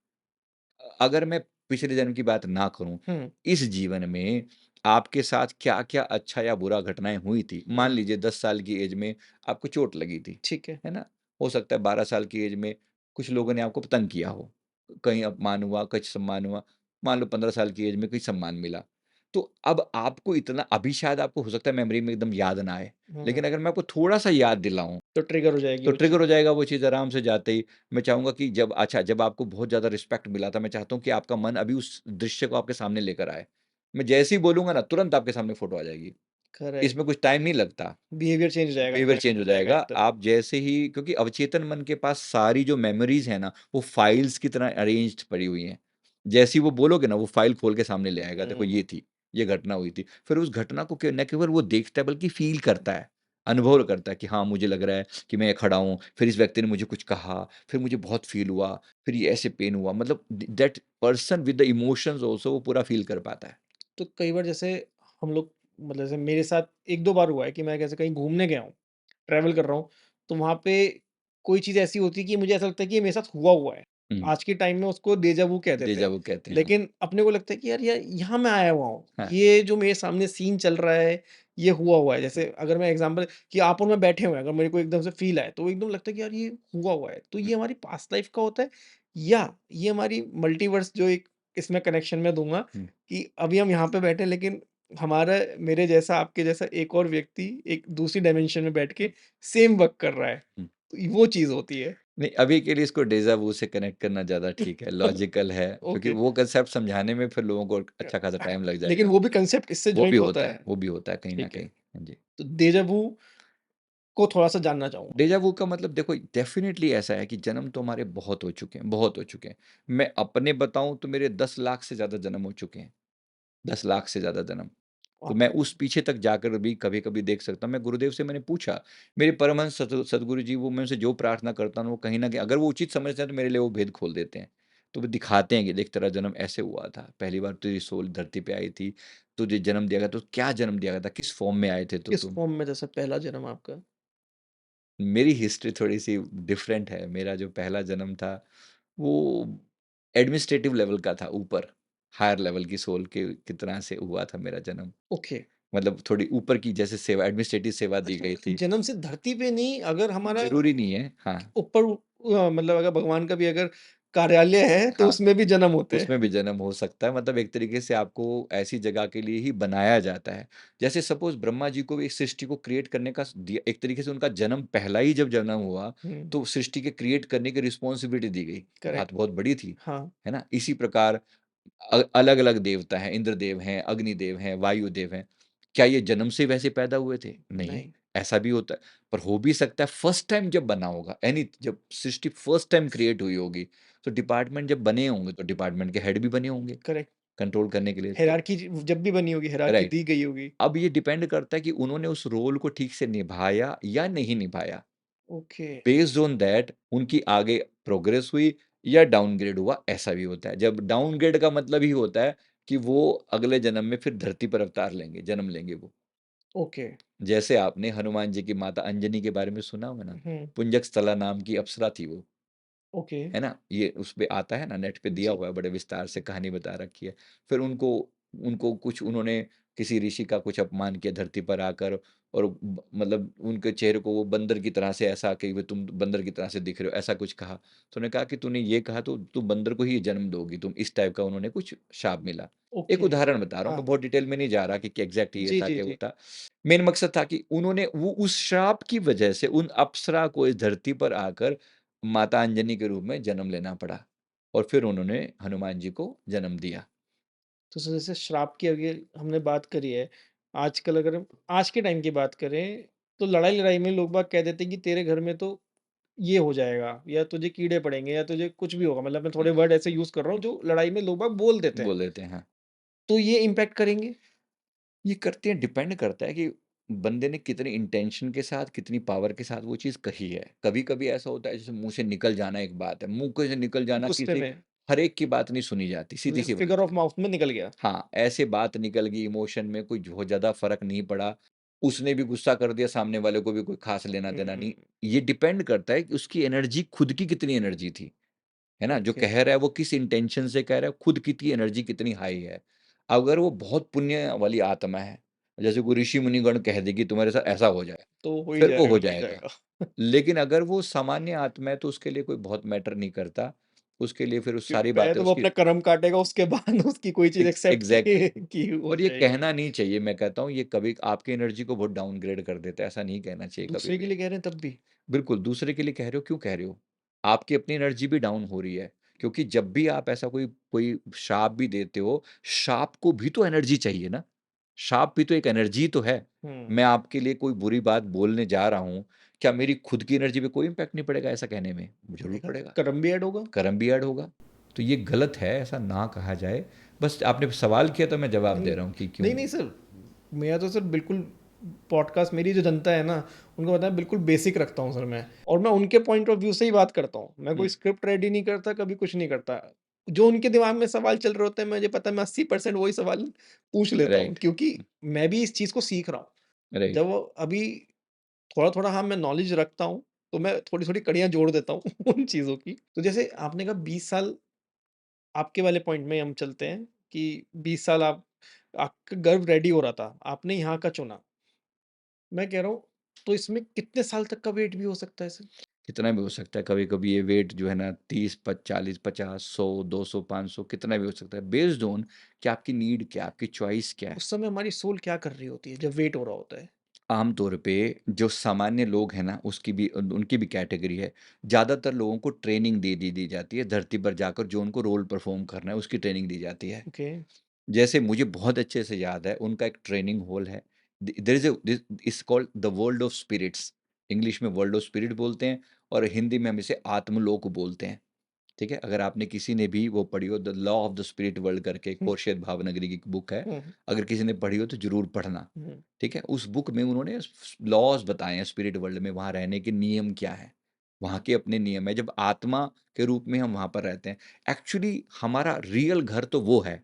अगर मैं पिछले जन्म की बात ना करूँ, हुँ, इस जीवन में आपके साथ क्या-क्या अच्छा या बुरा घटनाएँ हुई थी। मान हुँ, लीजिए 10 साल की एज में आपको चोट लगी थी, ठीक है। है ना? हो सकता है 12 साल की एज में कुछ लोगों ने आपको तंग किया हो, कहीं अपमान हुआ, कुछ सम्मान हुआ। मान लो 15 साल की एज में कोई सम्मान मिला। तो अब आपको इतना अभी शायद आपको हो सकता है मेमोरी में एकदम याद ना आए, हुँ, लेकिन अगर मैं आपको थोड़ा-सा याद दिलाऊँ तो ट्रिगर हो जाएगी तो वो ट्रिगर चीज़। हो जाएगा वो चीज़ आराम से जाते ही। मैं चाहूँगा कि जब आपको बहुत ज़्यादा रिस्पेक्ट मिला था, मैं चाहता हूँ कि आपका मन अभी उस दृश्य को आपके सामने लेकर आए। मैं जैसे ही बोलूँगा ना, तुरंत आपके सामने फ़ोटो आ जाएगी। करेक्ट। इसमें कुछ टाइम नहीं लगता, बिहेवियर चेंज हो जाएगा, बिहेवियर करेक्ट चेंज हो हो जाएगा जाएगा। एकदम। आप जैसे ही, क्योंकि अवचेतन मन के पास सारी जो मेमोरीज़ हैं ना, वो फाइल्स की तरह अरेंज्ड पड़ी हुई हैं। जैसे ही वो बोलोगे ना, वो फाइल खोल के सामने ले आएगा, देखो ये हुँ, थी, ये घटना हुई थी। फिर उस घटना को न केवल वो देखता है बल्कि फ़ील करता है, अनुभव करता है कि हाँ, मुझे लग रहा है कि मैं खड़ा हूँ, फिर इस व्यक्ति ने मुझे कुछ कहा, फिर मुझे बहुत फ़ील हुआ, फिर ये ऐसे पेन हुआ, मतलब that person with the emotions also वो पूरा फ़ील कर पाता है। तो कई बार जैसे हम लोग, मतलब जैसे मेरे साथ 1-2 बार हुआ है कि मैं कैसे कहीं घूमने गया हूँ, ट्रैवल कर रहा हूँ, तो वहाँ पे कोई चीज़ ऐसी होती है कि मुझे ऐसा लगता है कि ये मेरे साथ हुआ है। हुँ, आज के टाइम में उसको डेजा वू कह देते डेजा हैं। वू कहते हैं, हाँ। लेकिन अपने को लगता है कि यार यहाँ मैं आया हुआ हूँ। हाँ, ये जो मेरे सामने सीन चल रहा है, ये हुआ है। जैसे अगर मैं एग्ज़ाम्पल कि आप और मैं बैठे हुए हैं, अगर मेरे को एकदम से फ़ील आए, तो एकदम लगता है कि यार ये हुआ है। तो हुँ, ये हमारी पास्ट लाइफ़ का होता है, या ये हमारी मल्टीवर्स, जो एक इसमें कनेक्शन मैं दूँगा हुँ, कि अभी हम यहाँ पे बैठे हैं, लेकिन हमारा, मेरे जैसा, आपके जैसा एक और व्यक्ति एक दूसरी डायमेंशन में बैठ के सेम वर्क कर रहा है। हुँ। तो वो चीज़ होती है। नहीं, अभी के लिए इसको डेज़ा वू से कनेक्ट करना ज़्यादा ठीक है, लॉजिकल है, क्योंकि ओके। वो कांसेप्ट समझाने में फिर लोगों को अच्छा खासा टाइम लग लेकिन जाएगा। वो भी कांसेप्ट इससे जॉइंट होता है। वो भी होता है कहीं न ठीक है। कहीं। हाँ जी। तो डेजा वू को थोड़ा-सा जानना चाहूँगा। डेज़ा वू का मतलब देखो डेफ़िनिटली ऐसा है कि जन्म तो हमारे बहुत हो चुके हैं, बहुत हो चुके हैं। मैं अपने बताऊँ तो मेरे 10 लाख से ज़्यादा जन्म हो चुके हैं, 10 लाख से ज़्यादा जन्म। तो मैं वाक़ई उस में। पीछे तक जाकर भी कभी-कभी देख सकता हूँ। मैं गुरुदेव से मैंने पूछा, मेरे परमहंस सद्गुरु जी, वो मैं उनसे जो प्रार्थना करता हूँ, वो कहीं न कहीं अगर वो उचित समझते हैं तो मेरे लिए वो भेद खोल देते हैं। तो वो दिखाते हैं कि देख तेरा जन्म ऐसे हुआ था, पहली बार तेरी सोल धरती पे आई थी, तुझे जन्म दिया गया, तो क्या जन्म दिया गया था, किस फ़ॉर्म में आए थे तो किस तुम? फ़ॉर्म में, जैसे पहला जन्म आपका? मेरी हिस्ट्री थोड़ी-सी डिफरेंट है। मेरा जो पहला जन्म था, वो एडमिनिस्ट्रेटिव लेवल का था ऊपर, हायर लेवल की सोल की तरह से हुआ था मेरा जन्म। ओके। मतलब थोड़ी ऊपर की जैसे सेवा, एडमिनिस्ट्रेटिव सेवा दी अच्छा, गई थी। जन्म से धरती पे नहीं, अगर हमारा ज़रूरी नहीं है, हाँ। ऊपर मतलब अगर भगवान का भी अगर कार्यालय है तो हाँ, उसमें भी जन्म होते हैं। उसमें भी जन्म हो सकता है, मतलब एक तरीके से आपको ऐसी जगह के लिए ही बनाया जाता है। जैसे सपोज़ ब्रह्मा जी को भी इस सृष्टि को क्रिएट करने का दिया, एक तरीके से उनका जन्म पहला ही जब जन्म हुआ, हुँ, तो सृष्टि के क्रिएट करने की रिस्पॉन्सिबिलिटी दी गई। बात करेक्ट। बहुत बड़ी थी, हाँ, है ना? इसी प्रकार अलग-अलग देवता हैं, इंद्रदेव हैं, अग्निदेव हैं, वायुदेव हैं। क्या ये जन्म से वैसे पैदा हुए थे? नहीं, नहीं, ऐसा भी होता है। पर हो भी सकता है फर्स्ट टाइम जब बना होगा, यानी जब सृष्टि फर्स्ट टाइम क्रिएट हुई होगी, तो डिपार्टमेंट जब बने होंगे, तो डिपार्टमेंट के हेड भी बने होंगे, करेक्ट। कंट्रोल करने के लिए। तो हायरार्की जब भी बनी होगी, हायरार्की राइट, दी गई होगी। अब ये डिपेंड करता है कि उन्होंने उस रोल को ठीक से निभाया या नहीं निभाया। ओके, बेस्ड ऑन दैट उनकी आगे प्रोग्रेस हुई या डाउनग्रेड हुआ, ऐसा भी होता है। जब डाउनग्रेड का मतलब ही होता है कि वो अगले जन्म में फिर धरती पर अवतार लेंगे, जन्म लेंगे वो। ओके। जैसे आपने हनुमान जी की माता अंजनी के बारे में सुना होगा ना, हुँ, पुंजक स्थला नाम की अप्सरा थी वो, ओके। है ना? ये उसपे आता है ना, नेट पे दिया जी, हुआ है, बड़े विस्तार से कहानी बता रखी है। फिर उनको उनको कुछ उन्होंने किसी ऋषि का कुछ अपमान किया धरती पर आकर, और मतलब उनके चेहरे को वो बंदर की तरह से, ऐसा कि वे तुम बंदर की तरह से दिख रहे हो, ऐसा कुछ कहा। तो उन्होंने कहा कि तूने ये कहा तो तुम बंदर को ही जन्म दोगी तुम, इस टाइप का उन्होंने कुछ शाप मिला। एक ओके। उदाहरण बता रहा हूँ, मैं हाँ। बहुत डिटेल में नहीं जा रहा कि एग्जैक्ट ये जी, था जी, क्या वो जी। था। मेन मकसद था कि उन्होंने वो उस श्राप की वजह से उन अप्सरा को इस धरती पर आकर माता अंजनी के रूप में जन्म लेना पड़ा, और फिर उन्होंने हनुमान जी को जन्म दिया। तो जैसे श्राप की अभी हमने बात करी है, आजकल अगर हम आज के टाइम की बात करें, तो लड़ाई-लड़ाई में लोग बाग कह देते हैं कि तेरे घर में तो ये हो जाएगा या तुझे कीड़े पड़ेंगे या तुझे कुछ भी होगा। मतलब मैं हुँ, थोड़े वर्ड ऐसे यूज़ कर रहा हूँ जो लड़ाई में लोग बाग बोल देते हैं। बोल देते हैं, हाँ। तो ये इम्पैक्ट करेंगे? ये करते हैं, डिपेंड करता है कि बंदे ने कितनी इंटेंशन के साथ, कितनी पावर के साथ वो चीज़ कही है। कभी-कभी ऐसा होता है जैसे मुँह से निकल जाना एक बात है, मुँह के से निकल जाना गुस्से किसी, में, हर एक की बात नहीं सुनी जाती, मतलब सीधी-सी बात फिगर है। ऑफ माउथ में निकल गया। हाँ, ऐसे बात निकल गई, इमोशन में कोई बहुत ज़्यादा फ़र्क नहीं पड़ा, उसने भी गुस्सा कर दिया, सामने वाले को भी कोई ख़ास लेना-देना हुँ, नहीं। ये डिपेंड करता है कि उसकी एनर्जी, खुद की कितनी एनर्जी थी, है ना? जो ओके। कह रहा है वो किस इंटेंशन से कह रहा है, खुद की एनर्जी कितनी हाई है। अगर वो बहुत पुण्य वाली आत्मा है, जैसे कोई ऋषि मुनिगण कह दे कि तुम्हारे साथ ऐसा हो जाए, तो फिर वो हो हो ही जाएगा। जाएगा। लेकिन अगर वो सामान्य आत्मा है तो उसके लिए कोई बहुत मैटर नहीं करता, उसके लिए फिर उस कि सारी पहले बातें तो वो उसकी अपना कर्म काटेगा, उसके बाद उसकी कोई चीज़ एक्सेप्ट एग्ज़ैक्टली। की हो और ये जाएगी। कहना नहीं चाहिए, मैं कहता हूँ ये कभी आपकी एनर्जी को बहुत डाउनग्रेड कर देता है, ऐसा नहीं कहना चाहिए कभी दूसरे के भी। लिए कह रहे हैं तब भी? बिल्कुल, दूसरे के लिए कह रहे हो, क्यों कह रहे हो? आपकी अपनी एनर्जी भी डाउन हो रही है, क्योंकि जब भी आप ऐसा कोई कोई श्राप भी देते हो, श्राप को भी तो एनर्जी चाहिए ना, श्राप भी तो एक एनर्जी तो है। हुँ, मैं आपके लिए कोई बुरी बात बोलने जा रहा हूँ, क्या मेरी खुद की एनर्जी पे कोई इम्पैक्ट नहीं पड़ेगा ऐसा कहने में? ज़रूर पड़ेगा। पड़ेगा, कर्म भी ऐड होगा। कर्म भी ऐड होगा। तो ये गलत है, ऐसा ना कहा जाए। बस आपने सवाल किया तो मैं जवाब नहीं, दे रहा हूँ कि क्यों। नहीं, नहीं सर, मेरा तो सर बिल्कुल पॉडकास्ट मेरी जो जनता है ना, उनको पता है बिल्कुल बेसिक रखता हूँ सर मैं, और मैं उनके पॉइंट ऑफ व्यू से ही बात करता हूँ। मैं हुँ, कोई स्क्रिप्ट रेडी नहीं करता, कभी कुछ नहीं करता। जो उनके दिमाग में सवाल चल रहे होते हैं, मुझे पता है मैं 80% वही सवाल पूछ लेता हूँ, राइट, क्योंकि मैं भी इस चीज़ को सीख रहा हूँ। राइट। जब अभी थोड़ा-थोड़ा हाँ, मैं नॉलेज रखता हूँ, तो मैं थोड़ी-थोड़ी कड़ियाँ जोड़ देता हूँ उन चीज़ों की। तो जैसे आपने कहा 20 साल, आपके वाले पॉइंट में हम चलते हैं कि 20 साल आपका गर्भ रेडी हो रहा था, आपने यहाँ का चुना। मैं कह रहा हूँ, तो इसमें कितने साल तक का वेट भी हो सकता है सर? कितना भी हो सकता है, कभी-कभी ये वेट जो है ना 30 प 40, 50, 100, 200, 500 कितना भी हो सकता है, बेस्ड ऑन कि आपकी नीड क्या है, आपकी चॉइस क्या है। उस समय हमारी सोल क्या कर रही होती है जब वेट हो रहा होता है? आम तौर पे जो सामान्य लोग हैं ना, उसकी भी उनकी भी कैटेगरी है। ज़्यादातर लोगों को ट्रेनिंग दी जाती है, धरती पर जाकर जो उनको रोल परफ़ॉर्म करना है, उसकी ट्रेनिंग दी जाती है। ओके। जैसे मुझे बहुत अच्छे से याद है, उनका एक ट्रेनिंग हॉल है। There is a this it's called the world of spirits. English में वर्ल्ड ऑफ स्पिरिट बोलते हैं, और हिंदी में हम इसे आत्मलोक बोलते हैं। ठीक है? अगर आपने किसी ने भी वो पढ़ी हो, the law of the spirit world करके हुँ, खोरशेद भावनगरी की बुक है। हुँ, अगर किसी ने पढ़ी हो तो ज़रूर पढ़ना। हुँ, ठीक है? उस बुक में उन्होंने लॉज़ बताए हैं स्पिरिट वर्ल्ड में, वहाँ रहने के नियम क्या हैं। वहाँ के अपने नियम हैं, जब आत्मा के रूप में हम वहाँ पर रहते हैं। एक्चुअली हमारा रियल घर तो वो है।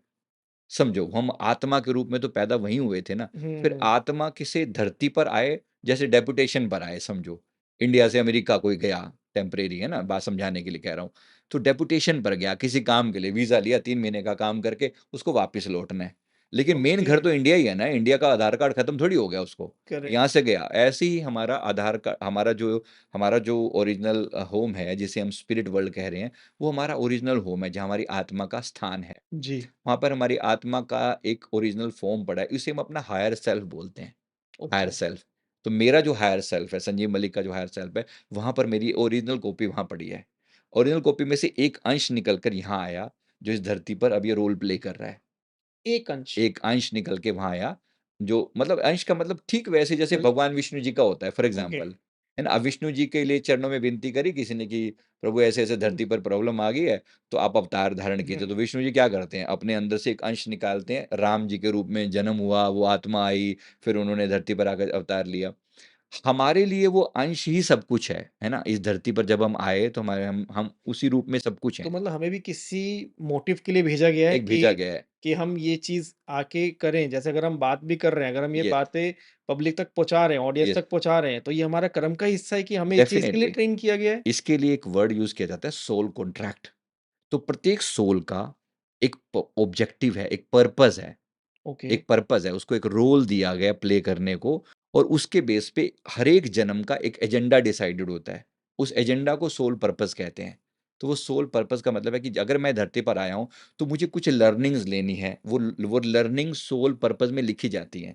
समझो, हम आत्मा के रूप में तो पैदा वहीं हुए थे ना, फिर हुँ, आत्मा किसी धरती पर आए, जैसे डेपुटेशन पर आए समझो। इंडिया से अमेरिका कोई गया, टेम्परेरी है ना, बात समझाने के लिए कह रहा हूँ। तो डेपुटेशन पर गया किसी काम के लिए, वीज़ा लिया, 3 महीने का काम करके उसको वापस लौटना है। लेकिन मेन घर ओके, तो इंडिया ही है ना, इंडिया का आधार कार्ड खत्म थोड़ी हो गया उसको, करेक्ट, यहाँ से गया। ऐसे ही हमारा आधार कार्ड, हमारा जो ओरिजिनल होम है, जिसे हम स्पिरिट वर्ल्ड कह रहे हैं, वो हमारा ओरिजिनल होम है, जहाँ हमारी आत्मा का स्थान है। जी, वहाँ पर हमारी आत्मा का एक ओरिजिनल फॉर्म पड़ा है, इसे हम अपना हायर सेल्फ बोलते हैं, हायर ओके, सेल्फ। तो मेरा जो हायर सेल्फ है, संजीव मलिक का जो हायर सेल्फ है, वहाँ पर मेरी ओरिजिनल कॉपी वहाँ पड़ी है। ओरिजिनल कॉपी में से एक अंश निकल कर यहाँ आया, जो इस धरती पर अब ये रोल प्ले कर रहा है। 1 अंश, एक अंश निकल के वहाँ आया, जो मतलब अंश का मतलब ठीक वैसे जैसे मतलब भगवान विष्णु जी का होता है, फॉर ओके, एग्ज़ाम्पल, है ना? अब विष्णु जी के लिए चरणों में विनती करी किसी ने कि प्रभु ऐसे-ऐसे हुँ, धरती पर प्रॉब्लम आ गई है, तो आप अवतार धारण हुँ, कीजिए। तो विष्णु जी क्या करते हैं, अपने अंदर से एक अंश निकालते हैं, राम जी के रूप में जन्म हुआ, वो आत्मा आई, फिर उन्होंने धरती पर आकर अवतार लिया। हमारे लिए वो अंश ही सब कुछ है ना? इस धरती पर जब हम आए तो हमारे हम उसी रूप में सब कुछ तो हैं, मतलब हमें भी किसी मोटिव के लिए भेजा गया है एक भेजा कि गया है। हम ये चीज़ आके करें। जैसे अगर हम बात भी कर रहे हैं, अगर हम ये ये बातें पब्लिक तक पहुँचा रहे हैं, ऑडियंस यस, तक पहुँचा रहे हैं, तो ये हमारा कर्म का हिस्सा है कि हमें इस चीज़ के लिए डेफ़िनेटली। ट्रेन किया गया है? इसके लिए एक वर्ड यूज़ किया जाता है सोल कॉन्ट्रैक्ट। तो प्रत्येक सोल का एक ऑब्जेक्टिव है, एक पर्पस है, ओके, एक पर्पस है, उसको एक रोल दिया गया प्ले करने को, और उसके बेस पे हर एक जन्म का एक एजेंडा डिसाइडेड होता है। उस एजेंडा को सोल पर्पस कहते हैं। तो वो सोल पर्पस का मतलब है कि अगर मैं धरती पर आया हूँ, तो मुझे कुछ लर्निंग्स लेनी है, वो लर्निंग सोल पर्पस में लिखी जाती हैं।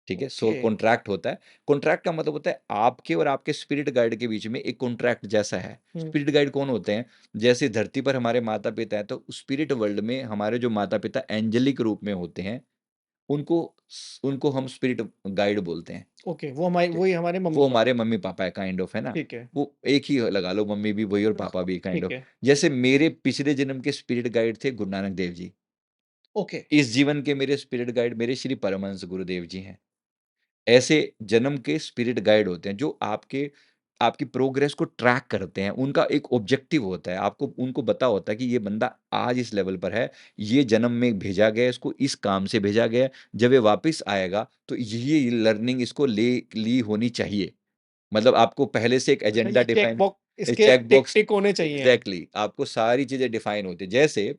ठीक है? सो ओके, कॉन्ट्रैक्ट होता है। कॉन्ट्रैक्ट का मतलब होता है आपके और आपके स्पिरिट गाइड के बीच में एक कॉन्ट्रैक्ट जैसा है। हुँ, स्पिरिट गाइड कौन होते हैं? जैसे धरती पर हमारे माता-पिता हैं, तो स्पिरिट वर्ल्ड में हमारे जो माता-पिता एंजेलिक रूप में होते हैं, उनको हम स्पिरिट गाइड बोलते हैं। ओके, वो हमारी ठीक। वही हमारे वो मम्मी-पापा, हमारे मम्मी-पापा है काइंड ऑफ, है ना? ठीक है, वो एक ही लगा लो, मम्मी भी वही और पापा भी काइंड ठीक ऑफ। है, जैसे मेरे पिछले जन्म के स्पिरिट गाइड थे गुरु नानक देव जी। ओके, इस जीवन के मेरे स्पिरिट गाइड मेरे श्री परमहंस गुरुदेव जी हैं। ऐसे जन्म के स्पिरिट गाइड होते हैं जो आपकी प्रोग्रेस को ट्रैक करते हैं। उनका एक ऑब्जेक्टिव होता है, आपको उनको पता होता है कि ये बंदा आज इस लेवल पर है, ये जन्म में भेजा गया है, इसको इस काम से भेजा गया है, जब ये वापस आएगा तो ये लर्निंग इसको ले ली होनी चाहिए। मतलब आपको पहले से एक अच्छा एजेंडा ये चेक डिफाइन, इसके चेक टिक बॉक्स, टिक होने चाहिए हैं। एग्ज़ैक्टली आपको सारी चीज़ें डिफाइन होती हैं। जैसे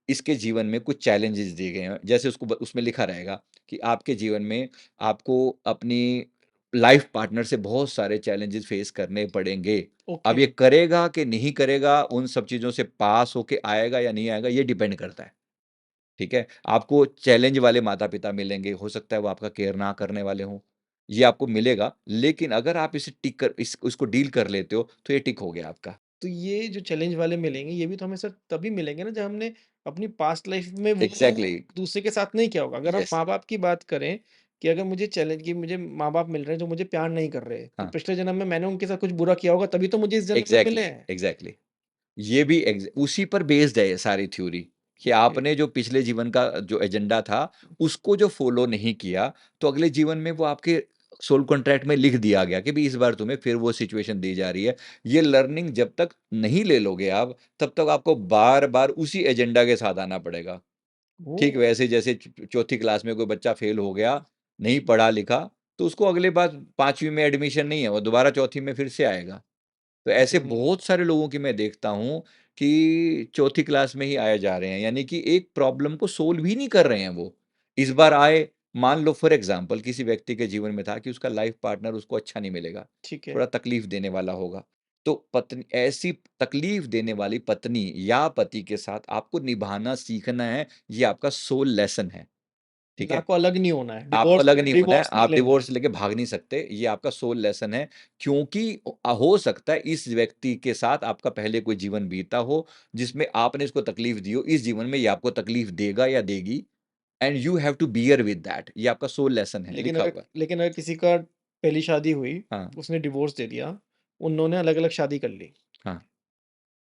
इसके जीवन में कुछ चैलेंजेस दिए गए हैं, जैसे उसमें लिखा रहेगा कि आपके जीवन में आपको अपनी लाइफ पार्टनर से बहुत सारे चैलेंजेस फेस करने पड़ेंगे। अब ओके, ये करेगा कि नहीं करेगा, उन सब चीज़ों से पास होके आएगा या नहीं आएगा, ये डिपेंड करता है। ठीक है? आपको चैलेंज वाले माता-पिता मिलेंगे, हो सकता है वो आपका केयर ना करने वाले हों, ये आपको मिलेगा, लेकिन अगर आप इसे टिक कर इसको डील कर लेते हो, तो ये टिक हो गया आपका। तो ये जो चैलेंज वाले मिलेंगे, ये भी तो हमें सिर्फ तभी मिलेंगे ना जब हमने अपनी पास्ट लाइफ में वो एग्ज़ैक्टली, दूसरे के साथ नहीं किया होगा। अगर हम यस, माँ-बाप की बात करें कि अगर मुझे चैलेंज कि मुझे माँ-बाप मिल रहे हैं जो मुझे प्यार नहीं कर रहे, तो हाँ, पिछले जन्म में मैंने उनके साथ कुछ बुरा किया होगा तभी तो मुझे इस जन्म में मिले एग्ज़ैक्टली, हैं। एग्ज़ैक्टली। ये भी उसी पर बेस्ड है ये सारी थ्योरी, कि ओके, आपने जो पिछले जीवन का जो एजेंडा था, उसको जो फ़ॉलो नहीं किया, तो अगले जीवन में वो आपके सोल कॉन्ट्रैक्ट में लिख दिया गया कि भई इस बार तुम्हें फिर वो सिचुएशन दी जा रही है। ये लर्निंग जब तक नहीं ले लोगे आप, तब तक आपको बार-बार उसी एजेंडा के साथ आना पड़ेगा। ठीक ओह! वैसे जैसे चौथी क्लास में कोई बच्चा फेल हो गया, नहीं पढ़ा-लिखा, तो उसको अगले बार 5वीं में एडमिशन नहीं है, वो दोबारा चौथी में फिर से आएगा। तो ऐसे जी, बहुत सारे लोगों की मैं देखता हूँ कि चौथी क्लास में ही आए जा रहे हैं, यानी कि एक प्रॉब्लम को सोल्व ही नहीं कर रहे हैं वो। इस बार आए, मान लो फॉर एग्ज़ाम्पल किसी व्यक्ति के जीवन में था कि उसका लाइफ़ पार्टनर उसको अच्छा नहीं मिलेगा, ठीक है। थोड़ा तकलीफ़ देने वाला होगा। तो पत्नी ऐसी तकलीफ़ देने वाली पत्नी या पति के साथ आपको निभाना सीखना है, ये आपका सोल लेसन है, ठीक मतलब है? आपको अलग नहीं होना है, आपको डिवोर्स अलग नहीं होना है, डिवोर्स नहीं आप लेना है। डिवोर्स लेके भाग नहीं सकते, ये आपका सोल लेसन है, क्योंकि हो सकता है इस व्यक्ति के साथ आपका पहले कोई जीवन बीता हो, जिसमें आपने इसको तकलीफ दी हो, इस जीवन में ये आपको तकलीफ देगा या देगी, and you have to bear with that, ये आपका सोल लेसन है, लिखा हुआ है। लेकिन अगर किसी का पहली शादी हुई, हाँ, उसने डिवोर्स दे दिया, उन्होंने अलग-अलग शादी कर ली। हाँ।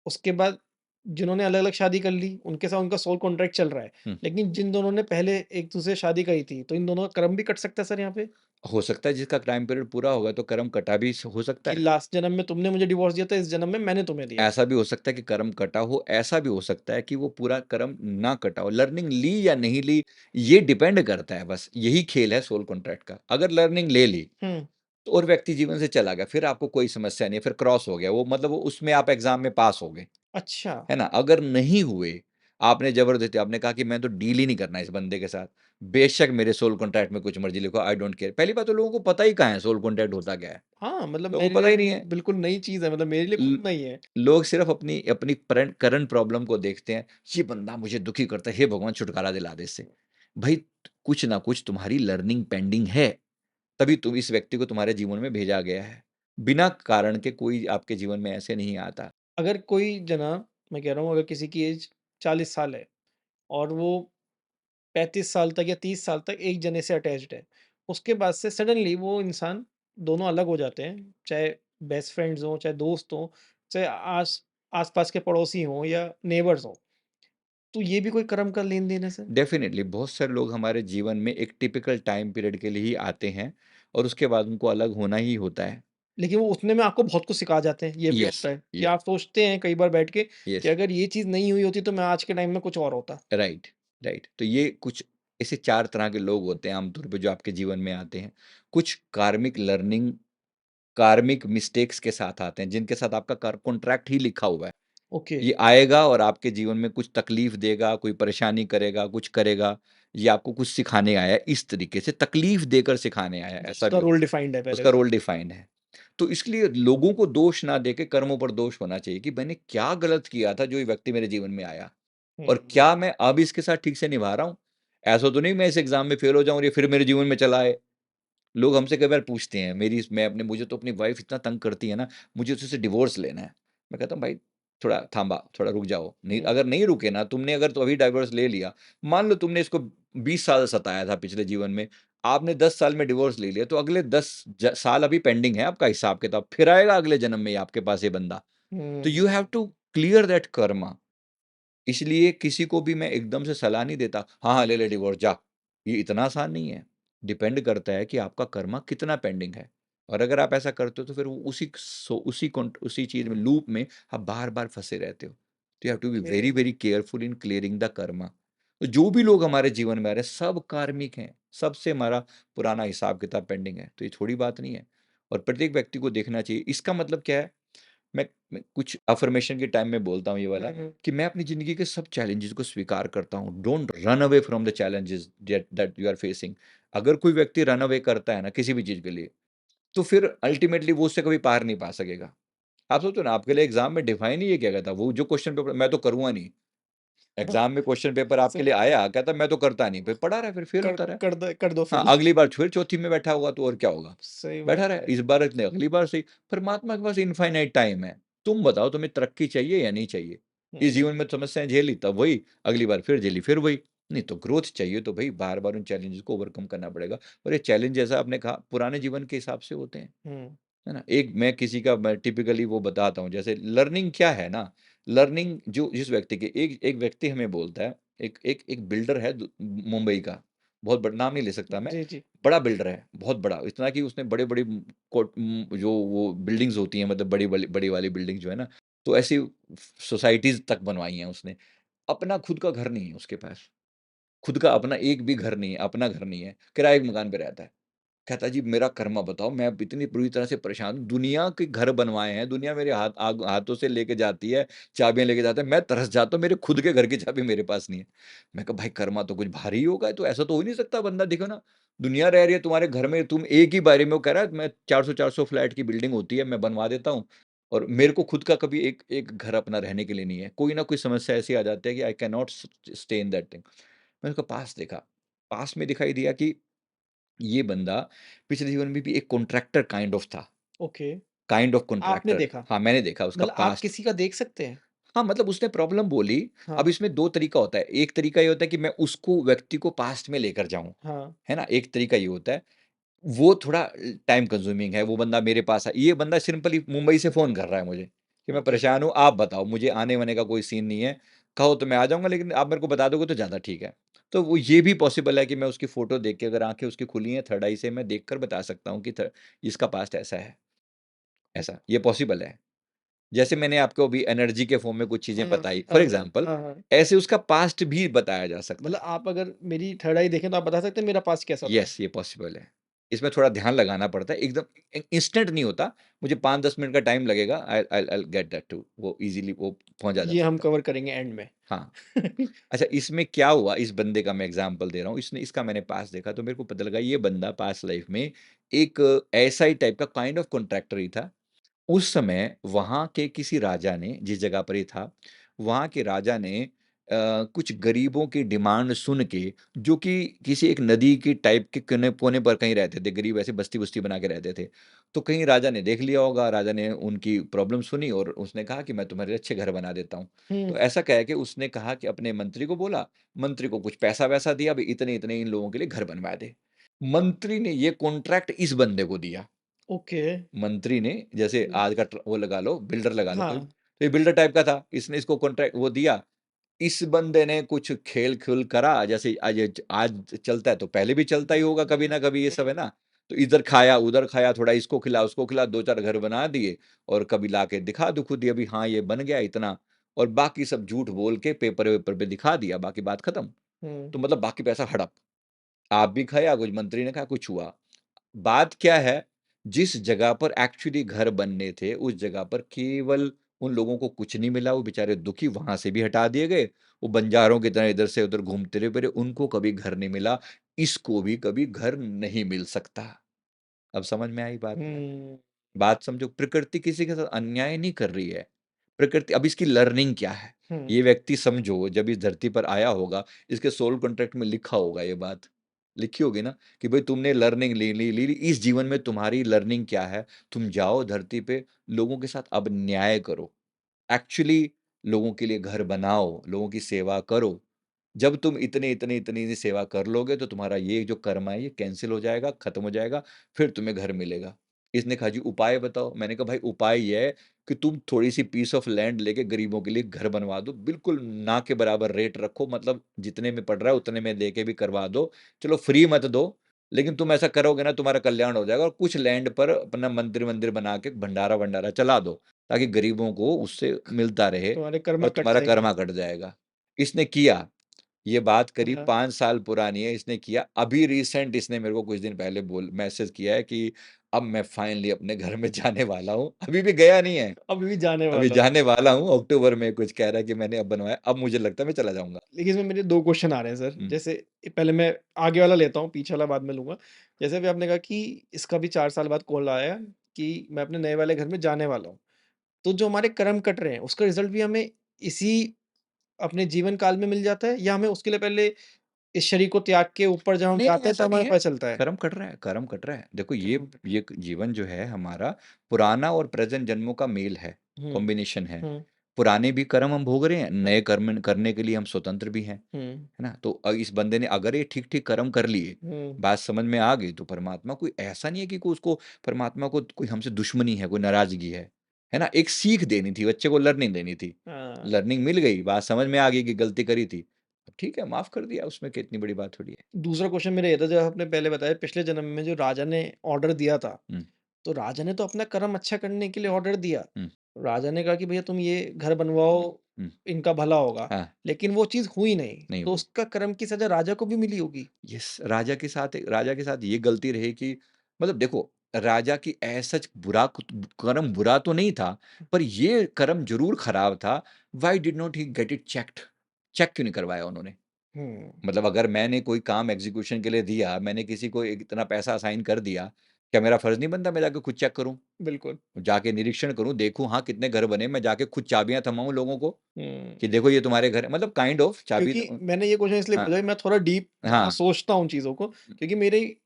उसके बाद जिन्होंने अलग-अलग शादी कर ली, उनके साथ उनका सोल कॉन्ट्रैक्ट चल रहा है। हुँ। लेकिन जिन दोनों ने पहले एक-दूसरे से शादी करी थी, तो इन दोनों का कर्म भी कट सकता है सर यहाँ पे? हो सकता है जिसका टाइम पीरियड पूरा होगा तो कर्म कटा भी हो सकता कि है। लास्ट जन्म में तुमने मुझे डिवोर्स दिया था, इस जन्म में मैंने तुम्हें दिया। ऐसा भी हो सकता है कि कर्म कटा हो, ऐसा भी हो सकता है कि वो पूरा कर्म ना कटा हो। लर्निंग ली या नहीं ली, ये डिपेंड करता है बस, यही खेल है सोल कॉन्ट्रैक्ट का। अगर लर्निंग ले ली, हुँ, तो और व्यक्ति जीवन से चला गया, फिर आपको कोई समस्या नहीं है, फिर क्रॉस हो गया वो, मतलब वो उसमें आप एग्ज़ाम में पास हो गए, अच्छा। है ना? अगर नहीं हुए, आपने ज़बरदस्ती आपने कहा कि मैं तो डील ही नहीं करना इस बंदे के साथ। बेशक मेरे सोल कॉन्ट्रैक्ट में कुछ मर्ज़ी लिखो, आई डोंट केयर। पहली बात तो लोगों को पता ही कहाँ है सोल कॉन्ट्रैक्ट होता क्या है? हाँ, मतलब लोगों को मेरे पता लिए ही नहीं है। बिल्कुल नई चीज़ है, मतलब मेरे लिए ल खुद नई है। लोग सिर्फ़ अपनी अपनी करंट प्रॉब्लम को देखते हैं, ये बंदा मुझे दुखी करता है, हे भगवान छुटकारा दिला दे इससे। भई कुछ ना कुछ तुम्हारी लर्निंग पेंडिंग है, तभी तुम इस व्यक्ति को तुम्हारे जीवन में भेजा गया है। बिना कारण के कोई आपके जीवन में ऐसे नहीं आता। अगर कोई जना मैं कह रहा हूँ अगर किसी की एज 40 साल है और वो 35 साल तक या 30 साल तक एक जने से अटैच्ड है। उसके बाद से सडनली वो इंसान दोनों अलग हो जाते हैं, चाहे बेस्ट फ्रेंड्स हों, चाहे दोस्त हों, चाहे आस-पास के पड़ोसी हों या नेबर्स हों। तो ये भी कोई कर्म का लेन-देन है सर? डेफ़िनिटली बहुत सारे लोग हमारे जीवन में एक टिपिकल टाइम पीरियड के लिए ही आते हैं और उसके बाद उनको अलग होना ही होता है। लेकिन वो उतने में आपको बहुत कुछ सिखा जाते हैं, ये भी यस, होता है कि ये आप सोचते हैं कई बार बैठ के कि यस, अगर ये चीज़ नहीं हुई होती तो मैं आज के टाइम में कुछ और होता। Right, right. तो ये कुछ ऐसे 4 तरह के लोग होते हैं आमतौर पे जो आपके जीवन में आते हैं। कुछ कार्मिक लर्निंग, कार्मिक मिस्टेक्स के साथ आते हैं, जिनके साथ आपका कॉन्ट्रैक्ट ही लिखा हुआ है। ओके, ये आएगा और आपके जीवन में कुछ तकलीफ देगा, कोई परेशानी करेगा, कुछ करेगा, ये आपको कुछ सिखाने आया है, इस तरीके से तकलीफ देकर सिखाने आया है, ऐसा उसका भी रोल होता है। डिफाइंड है पहले उसका से। रोल डिफाइंड है। तो इसलिए लोगों को दोष ना देके कर्मों पर दोष होना चाहिए कि मैंने क्या गलत किया था जो ये व्यक्ति मेरे जीवन में आया और हुँ, क्या मैं अब इसके साथ ठीक से निभा रहा हूँ? ऐसा तो नहीं मैं इस एग्ज़ाम में फेल हो जाऊँ और ये फिर मेरे जीवन में चला आए। लोग हमसे कई बार पूछते हैं मैं अपने मुझे तो अपनी वाइफ़ इतना तंग करती है ना, मुझे उससे डिवोर्स लेना है। मैं कहता हूँ भाई थोड़ा थांबा, थोड़ा रुक जाओ। नहीं हुँ, अगर नहीं रुके ना तुमने अगर तो अभी डिवोर्स ले लिया, मान लो तुमने इसको 20 साल सताया था पिछले जीवन में, आपने 10 साल में डिवोर्स ले लिया तो अगले 10 साल अभी पेंडिंग है आपका हिसाब-किताब, फिर आएगा अगले जन्म में आपके पास ये बंदा। तो हुँ, you have to clear that karma. इसलिए किसी को भी मैं एकदम से सलाह नहीं देता, हाँ, हाँ, ले ले डिवोर्स जा। ये इतना आसान नहीं है। डिपेंड करता है कि आपका कर्मा कितना पेंडिंग है और अगर आप ऐसा करते हो तो फिर वो उसी चीज़ में लूप में आप बार-बार फँसे रहते हो। तो you have to be okay, very, very careful in clearing the karma. तो जो भी लोग हमारे जीवन में आ रहे हैं, सब कार्मिक हैं। सबसे हमारा पुराना हिसाब-किताब पेंडिंग है। तो ये थोड़ी बात नहीं है और प्रत्येक व्यक्ति को देखना चाहिए। इसका मतलब क्या है? मैं कुछ अफ़र्मेशन के टाइम में बोलता हूँ ये वाला हुँ, हुँ, कि मैं अपनी ज़िंदगी के सब चैलेंजेस को स्वीकार करता हूँ। Don't run away from the challenges that that you are facing. अगर कोई व्यक्ति रन अवे करता है ना किसी भी चीज़ के लिए, तो फिर अल्टीमेटली वो उससे कभी पार नहीं पा सकेगा। आप सोचो ना आपके लिए एग्ज़ाम में डिफाइन ही ये क्या कहता, वो जो क्वेश्चन पेपर मैं तो करूँगा नहीं। एग्ज़ाम में क्वेश्चन पेपर आपके सही लिए आया, कहता मैं तो करता नहीं, फिर पढ़ा रहा है, फिर फेल होता रहा। कर दो हाँ, फ़ेल। अगली बार फिर चौथी में बैठा होगा तो और क्या होगा? सही बैठा बात रहे, है। इस बार नहीं अगली बार सही। परमात्मा के पास इनफाइनाइट टाइम है। तुम बताओ तुम्हें तरक्की चाहिए या नहीं चाहिए? इस हुँ, जीवन में समस्याएँ झेली तब वही, अगली बार फिर झेली फिर वही। नहीं तो ग्रोथ चाहिए तो भई बार-बार उन चैलेंजेस को ओवरकम करना पड़ेगा और ये चैलेंज जैसा आपने कहा पुराने जीवन के हिसाब से होते हैं। हुँ, है ना? एक मैं किसी का मैं टिपिकली वो बताता हूँ, जैसे लर्निंग क्या है ना, लर्निंग जो जिस व्यक्ति की एक एक व्यक्ति हमें बोलता है, एक एक एक बिल्डर है मुंबई का, बहुत बड़ा नाम नहीं ले सकता मैं, जी, जी। बड़ा बिल्डर है, बहुत बड़ा, इतना कि उसने बड़े-बड़े जो वो बिल्डिंग्स होती हैं मतलब बड़ी वाली बिल्डिंग जो है ना, तो ऐसी सोसाइटीज़ तक बनवाई हैं उसने। अपना खुद का घर नहीं है उसके पास, खुद का अपना एक भी घर नहीं है, अपना घर नहीं है, किराए के मकान पे रहता है। कहता है जी मेरा कर्मा बताओ, मैं अब इतनी बुरी तरह से परेशान हूँ, दुनिया के घर बनवाए हैं, दुनिया मेरे हाथों से लेके जाती है, चाबियाँ लेके जाता है, मैं तरस जाता हूँ, मेरे खुद के घर की चाबी मेरे पास नहीं है। मैं कहा भाई कर्मा तो कुछ भारी ही होगा, तो ऐसा तो हो ही नहीं सकता बंदा देखो ना, दुनिया रह रही है तुम्हारे घर में, तुम एक ही बारे में वो कह रहा है मैं 400-400 फ्लैट की बिल्डिंग होती है, मैं बनवा देता हूँ और मेरे को खुद का कभी एक एक घर अपना रहने के लिए नहीं है। कोई ना कोई समस्या ऐसी आ जाती है कि I can not stay in that thing. मैंने उसका पास्ट देखा, पास्ट में दिखाई दिया कि ये बंदा पिछले जीवन में भी एक कॉन्ट्रैक्टर ओके, काइंड ऑफ आपने कॉन्ट्रैक्टर। देखा। हाँ, मैंने देखा उसका मतलब आप पास्ट। किसी का देख सकते हैं? हाँ, मतलब उसने प्रॉब्लम बोली, हाँ, अब इसमें 2 तरीका होता है। एक तरीका ये होता है कि मैं उसको व्यक्ति को पास्ट में लेकर जाऊँ, हाँ, है ना? एक तरीका ये होता है। वो थोड़ा टाइम कंज्यूमिंग है, वो बंदा मेरे पास ये बंदा सिंपली मुंबई से फ़ोन कर रहा है मुझे, कि मैं ओके, परेशान हूँ, आप बताओ मुझे आने-वाने का कोई सीन नहीं है, कहो तो मैं आ जाऊँगा लेकिन आप मेरे को बता दोगे तो ज़्यादा ठीक है। तो वो ये भी पॉसिबल है कि मैं उसकी फ़ोटो देख के अगर आँखें उसकी खुली हैं थर्ड आई से मैं देखकर बता सकता हूँ कि इसका पास्ट ऐसा है, ऐसा, ये पॉसिबल है। जैसे मैंने आपको अभी एनर्जी के फ़ॉर्म में कुछ चीज़ें हाँ, बताई, फॉर हाँ, एग्ज़ाम्पल हाँ, हाँ। ऐसे उसका पास्ट भी बताया जा सकता मतलब है। आप अगर मेरी थर्ड आई देखें तो आप बता सकते हैं मेरा पास्ट कैसा था? येस, ये पॉसिबल है। इसमें थोड़ा ध्यान लगाना पड़ता है, एकदम इंस्टेंट नहीं होता, मुझे 5-10 मिनट का टाइम लगेगा, आई गेट दैट टू, वो इजीली वो पहुंचा जा ये हम सकता है। कवर करेंगे एंड में। हाँ। अच्छा, इसमें क्या हुआ, इस बंदे का मैं एग्जांपल दे रहा हूँ, इसने इसका मैंने पास देखा तो मेरे को पता लगा ये बंदा पास लाइफ में एक ऐसा ही टाइप का काइंड ऑफ कॉन्ट्रैक्टर ही था। उस समय वहाँ के किसी राजा ने, जिस जगह पर ये था, वहाँ के राजा ने कुछ गरीबों की डिमांड सुन के, जो कि किसी एक नदी की टाइप के कोने पर कहीं रहते थे, गरीब ऐसे बस्ती-बुस्ती बना के रहते थे। तो कहीं राजा ने देख लिया होगा, राजा ने उनकी प्रॉब्लम सुनी और उसने कहा कि मैं तुम्हारे लिए अच्छे घर बना देता हूँ। तो हुँ, ऐसा कह के उसने कहा कि अपने मंत्री को बोला, मंत्री को कुछ पैसा-वैसा दिया, भई इतने-इतने इन लोगों के लिए घर बनवा दे। मंत्री ने ये कॉन्ट्रैक्ट इस बंदे को दिया। ओके। मंत्री ने, जैसे आज का वो लगा लो, बिल्डर लगा लो कोई, हाँ। तो ये बिल्डर टाइप का था, इसने इसको कॉन्ट्रैक्ट वो दिया। इस बंदे ने कुछ खेल-खेल करा, जैसे आज चलता है तो पहले भी चलता ही होगा कभी ना कभी, ये सब है ना? तो इधर खाया, उधर खाया, थोड़ा इसको खिला, उसको खिला, 2-4 घर बना दिए और कभी लाके दिखा-दुखू दिया भी हाँ, ये बन गया इतना, और बाकी सब झूठ बोल के पेपर-वेपर पे दिखा दिया, बाकी बात खत्म। हुँ, तो मतलब बाकी पैसा हड़प। आप भी खाया, कुछ मंत्री ने खाया, कुछ हुआ। बात क्या है, जिस जगह पर एक्चुअली घर बनने थे, उस जगह पर केवल उन लोगों को कुछ नहीं मिला, वो बेचारे दुखी वहाँ से भी हटा दिए गए, वो बंजारों की तरह इधर से उधर घूमते रहे फिरे, उनको कभी घर नहीं मिला, इसको भी कभी घर नहीं मिल सकता। अब समझ में आई बात? हुँ, बात समझो, प्रकृति किसी के साथ अन्याय नहीं कर रही है। प्रकृति, अब इसकी लर्निंग क्या है? हुँ, ये व्यक्ति समझो जब इस धरती पर आया होगा, इसके सोल कॉन्ट्रैक्ट में लिखा होगा ये बात। लिखी होगी ना कि भई तुमने लर्निंग ली, इस जीवन में तुम्हारी लर्निंग क्या है? तुम जाओ धरती पे, लोगों के साथ अब न्याय करो। एक्चुअली लोगों के लिए घर बनाओ, लोगों की सेवा करो। जब तुम इतनी सेवा कर लोगे तो तुम्हारा ये जो कर्म है ये कैंसल हो जाएगा, खत्म हो जाएगा, फिर तुम्हें घर मिलेगा। इसने कहा जी उपाय बताओ? मैंने कहा भाई उपाय ये है कि तुम थोड़ी-सी पीस ऑफ लैंड लेके गरीबों के लिए घर बनवा दो, बिल्कुल ना के बराबर रेट रखो, मतलब जितने में पड़ रहा है उतने में देके भी करवा दो। चलो फ्री मत दो, लेकिन तुम ऐसा करोगे ना तुम्हारा कल्याण हो जाएगा, और कुछ लैंड पर अपना मंदिर-वंदिर बना के भंडारा-वंडारा चला दो, ताकि गरीबों को उससे मिलता रहे तुम्हारे कर्मा और कट तुम्हारा जाएँगे। कर्मा कट जाएगा। इसने किया। ये बात करीब हाँ, 5 साल पुरानी है, इसने किया। अभी रिसेंट इसने मेरे को कुछ दिन पहले बोल मैसेज किया है कि अब मैं फाइनली अपने घर में जाने वाला हूँ। अभी भी गया नहीं है, अभी भी जाने अभी वाला हूँ। जाने वाला हूँ। अक्टूबर में कुछ कह रहा है कि मैंने अब बनवाया, अब मुझे लगता है मैं चला जाऊँगा। देखिए, इसमें मेरे 2 क्वेश्चन आ रहे हैं सर। हुँ। जैसे पहले मैं आगे वाला लेता हूँ, पीछे वाला बाद में लूँगा। जैसे अभी आपने कहा कि इसका भी 4 साल बाद कॉल आया कि मैं अपने नए वाले घर में जाने वाला हूँ। तो जो हमारे कर्म कट रहे हैं, उसका रिज़ल्ट भी हमें इसी अपने जीवन काल में मिल जाता है या हमें उसके लिए पहले इस शरीर को त्याग के ऊपर जब हम नहीं, नहीं, जाते हैं ऐसा तब नहीं हमें है। पता चलता है? कर्म कट रहा है, कर्म कट रहा है। देखो कर्म कट रहे ये जीवन जो है हमारा, पुराना और प्रेज़ेंट जन्मों का मेल है, हैं। हुँ, कॉम्बिनेशन है। हुँ, पुराने भी कर्म हम भोग रहे हैं, हुँ, नए कर्म करने के लिए हम स्वतंत्र भी हैं। हुँ, है ना? तो इस बंदे ने अगर ये ठीक-ठीक कर्म कर लिए, हुँ, बात समझ में आ गई, तो परमात्मा कोई ऐसा नहीं है कि कोई उसको, परमात्मा को कोई हमसे दुश्मनी है, कोई नाराज़गी है ना? एक सीख देनी थी, बच्चे को लर्निंग देनी थी। हाँ। लर्निंग मिल गई, बात समझ में आ गई कि गलती करी थी। ठीक है, माफ़ कर दिया, उसमें क्या इतनी बड़ी बात थोड़ी है। दूसरा क्वेश्चन मेरा ये था जो आपने पहले बताया पिछले जन्म में जो राजा ने ऑर्डर दिया था, हुँ, तो राजा ने तो अपना कर्म अच्छा करने के लिए ऑर्डर दिया। हुँ, राजा ने कहा कि भैया तुम ये घर बनवाओ, हुँ, इनका भला होगा, हाँ, लेकिन वो चीज़ हुई नहीं, नहीं तो हुई। उसका कर्म की सज़ा राजा को भी मिली होगी। यस, राजा के साथ ये गलती रही कि, मतलब देखो, राजा की एज़ सच कर्म बुरा तो नहीं था, पर ये कर्म ज़रूर खराब था। Why did not he get it checked? Check क्यों नहीं करवाया उन्होंने? हुँ, मतलब अगर मैंने कोई काम एग्ज़ीक्यूशन के लिए दिया, मैंने किसी को एक इतना पैसा असाइन कर दिया, क्या मेरा फर्ज़ नहीं बनता मैं जाके खुद चेक करूँ? बिल्कुल। जाके निरीक्षण करूँ, देखूँ हाँ, कितने घर बने, मैं जाके खुद चाबियाँ थमाऊँ लोगों को, हुँ, कि देखो ये तुम्हारे घर है, मतलब काइंड ऑफ चाबी क्योंकि तो। मैंने ये क्वेश्चन इसलिए हाँ, पूछा कि मैं थोड़ा डीप हाँ, सोचता हूँ चीज़ों को, क्योंकि मेरे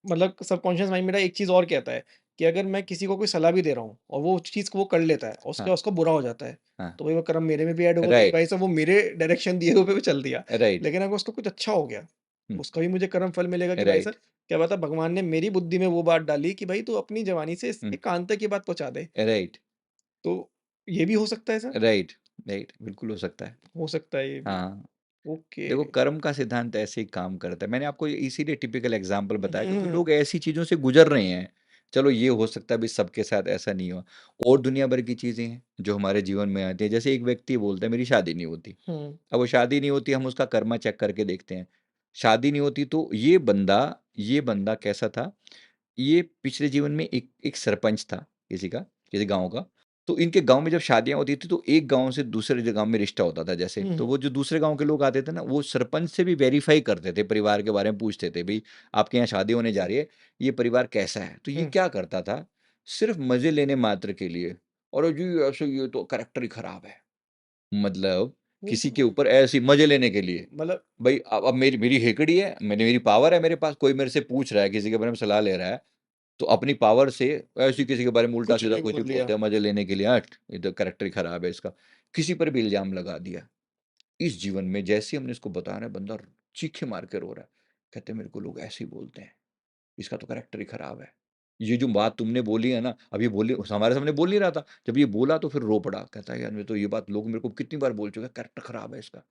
मतलब सबकॉन्शियस माइंड मेरा एक चीज़ और कहता है कि अगर मैं किसी को कोई सलाह भी दे रहा हूँ और वो चीज़ को वो कर लेता है और उसके हाँ, बाद उसका बुरा हो जाता है, हाँ, तो भाई वो कर्म मेरे में भी ऐड होगा कि राइट, भाई साहब वो मेरे डायरेक्शन दिए हुए पे चल दिया। राइट, लेकिन अगर उसको कुछ अच्छा हो गया, हुँ, उसका भी मुझे कर्म फल मिलेगा कि भाई राइट, साहब क्या पता भगवान ने मेरी बुद्धि में वो बात डाली कि भाई तू अपनी जवानी से हुँ, इसके कान तक ये बात पहुँचा दे। राइट, तो ये भी हो सकता है सर? राइट, राइट, बिल्कुल हो सकता है। हो सकता है ये भी। हाँ, ओके। देखो कर्म का सिद्धांत ऐसे ही काम करता है। मैंने आपको ये इसीलिए टिपिकल एग्ज़ाम्पल बताया क्योंकि हुँ, लोग ऐसी चीज़ों से गुज़र रहे हैं। चलो ये हो सकता है भई सबके साथ ऐसा नहीं हुआ। और दुनिया भर की चीज़ें हैं, जो हमारे जीवन में आती हैं। जैसे एक व्यक्ति बोलता है मेरी शादी नहीं होती। हुँ, अब वो शादी नहीं होती, हम उसका कर्मा चेक करके देखते हैं। शादी नहीं होती तो ये बंदा कैसा था? ये पिछले जीवन में एक एक सरपंच था किसी का, किसी गाँव का। तो इनके गाँव में जब शादियाँ होती थी तो एक गाँव से दूसरे गाँव में रिश्ता होता था जैसे, हुँ, तो हुँ, वो जो दूसरे गाँव के लोग आते थे ना, वो सरपंच से भी वेरीफ़ाई करते थे, परिवार के बारे में पूछते थे, भई आपके यहाँ शादी होने जा रही है, ये परिवार कैसा है? तो ये हुँ, क्या करता था, सिर्फ़ मज़े लेने मात्र के लिए, अरे जी ऐसे ये तो कैरेक्टर ही खराब है। मतलब वो किसी के वो ऊपर ऐसे ही मज़े लेने के लिए। मतलब भई अब मेरी मेरी हेकड़ी है, मेरी पावर है मेरे पास, कोई मेरे से पूछ रहा है, किसी के बारे में सलाह ले रहा है, तो अपनी पावर से ऐसे ही किसी के बारे में कुछ उल्टा-सीधा भी कुछ भी बोल बोल लिया। दिया मज़े लेने के लिए, हट! ये तो कैरेक्टर ही खराब है इसका। किसी पर भी इल्ज़ाम लगा दिया। इस जीवन में जैसे ही हमने इसको बताया ना, बंदा चीखें मार के रो रहा है। कहते हैं मेरे को लोग ऐसे ही बोलते हैं, इसका तो कैरेक्टर ही खराब है। ये जो बात तुमने बोली है ना, अब ये बोली हमारे सामने बोल नहीं रहा था, जब ये बोला तो फिर रो पड़ा। कहता है यार मैं तो ये बात लोग मेरे को कितनी बार बोल चुके हैं, कैरेक्टर खराब है इसका।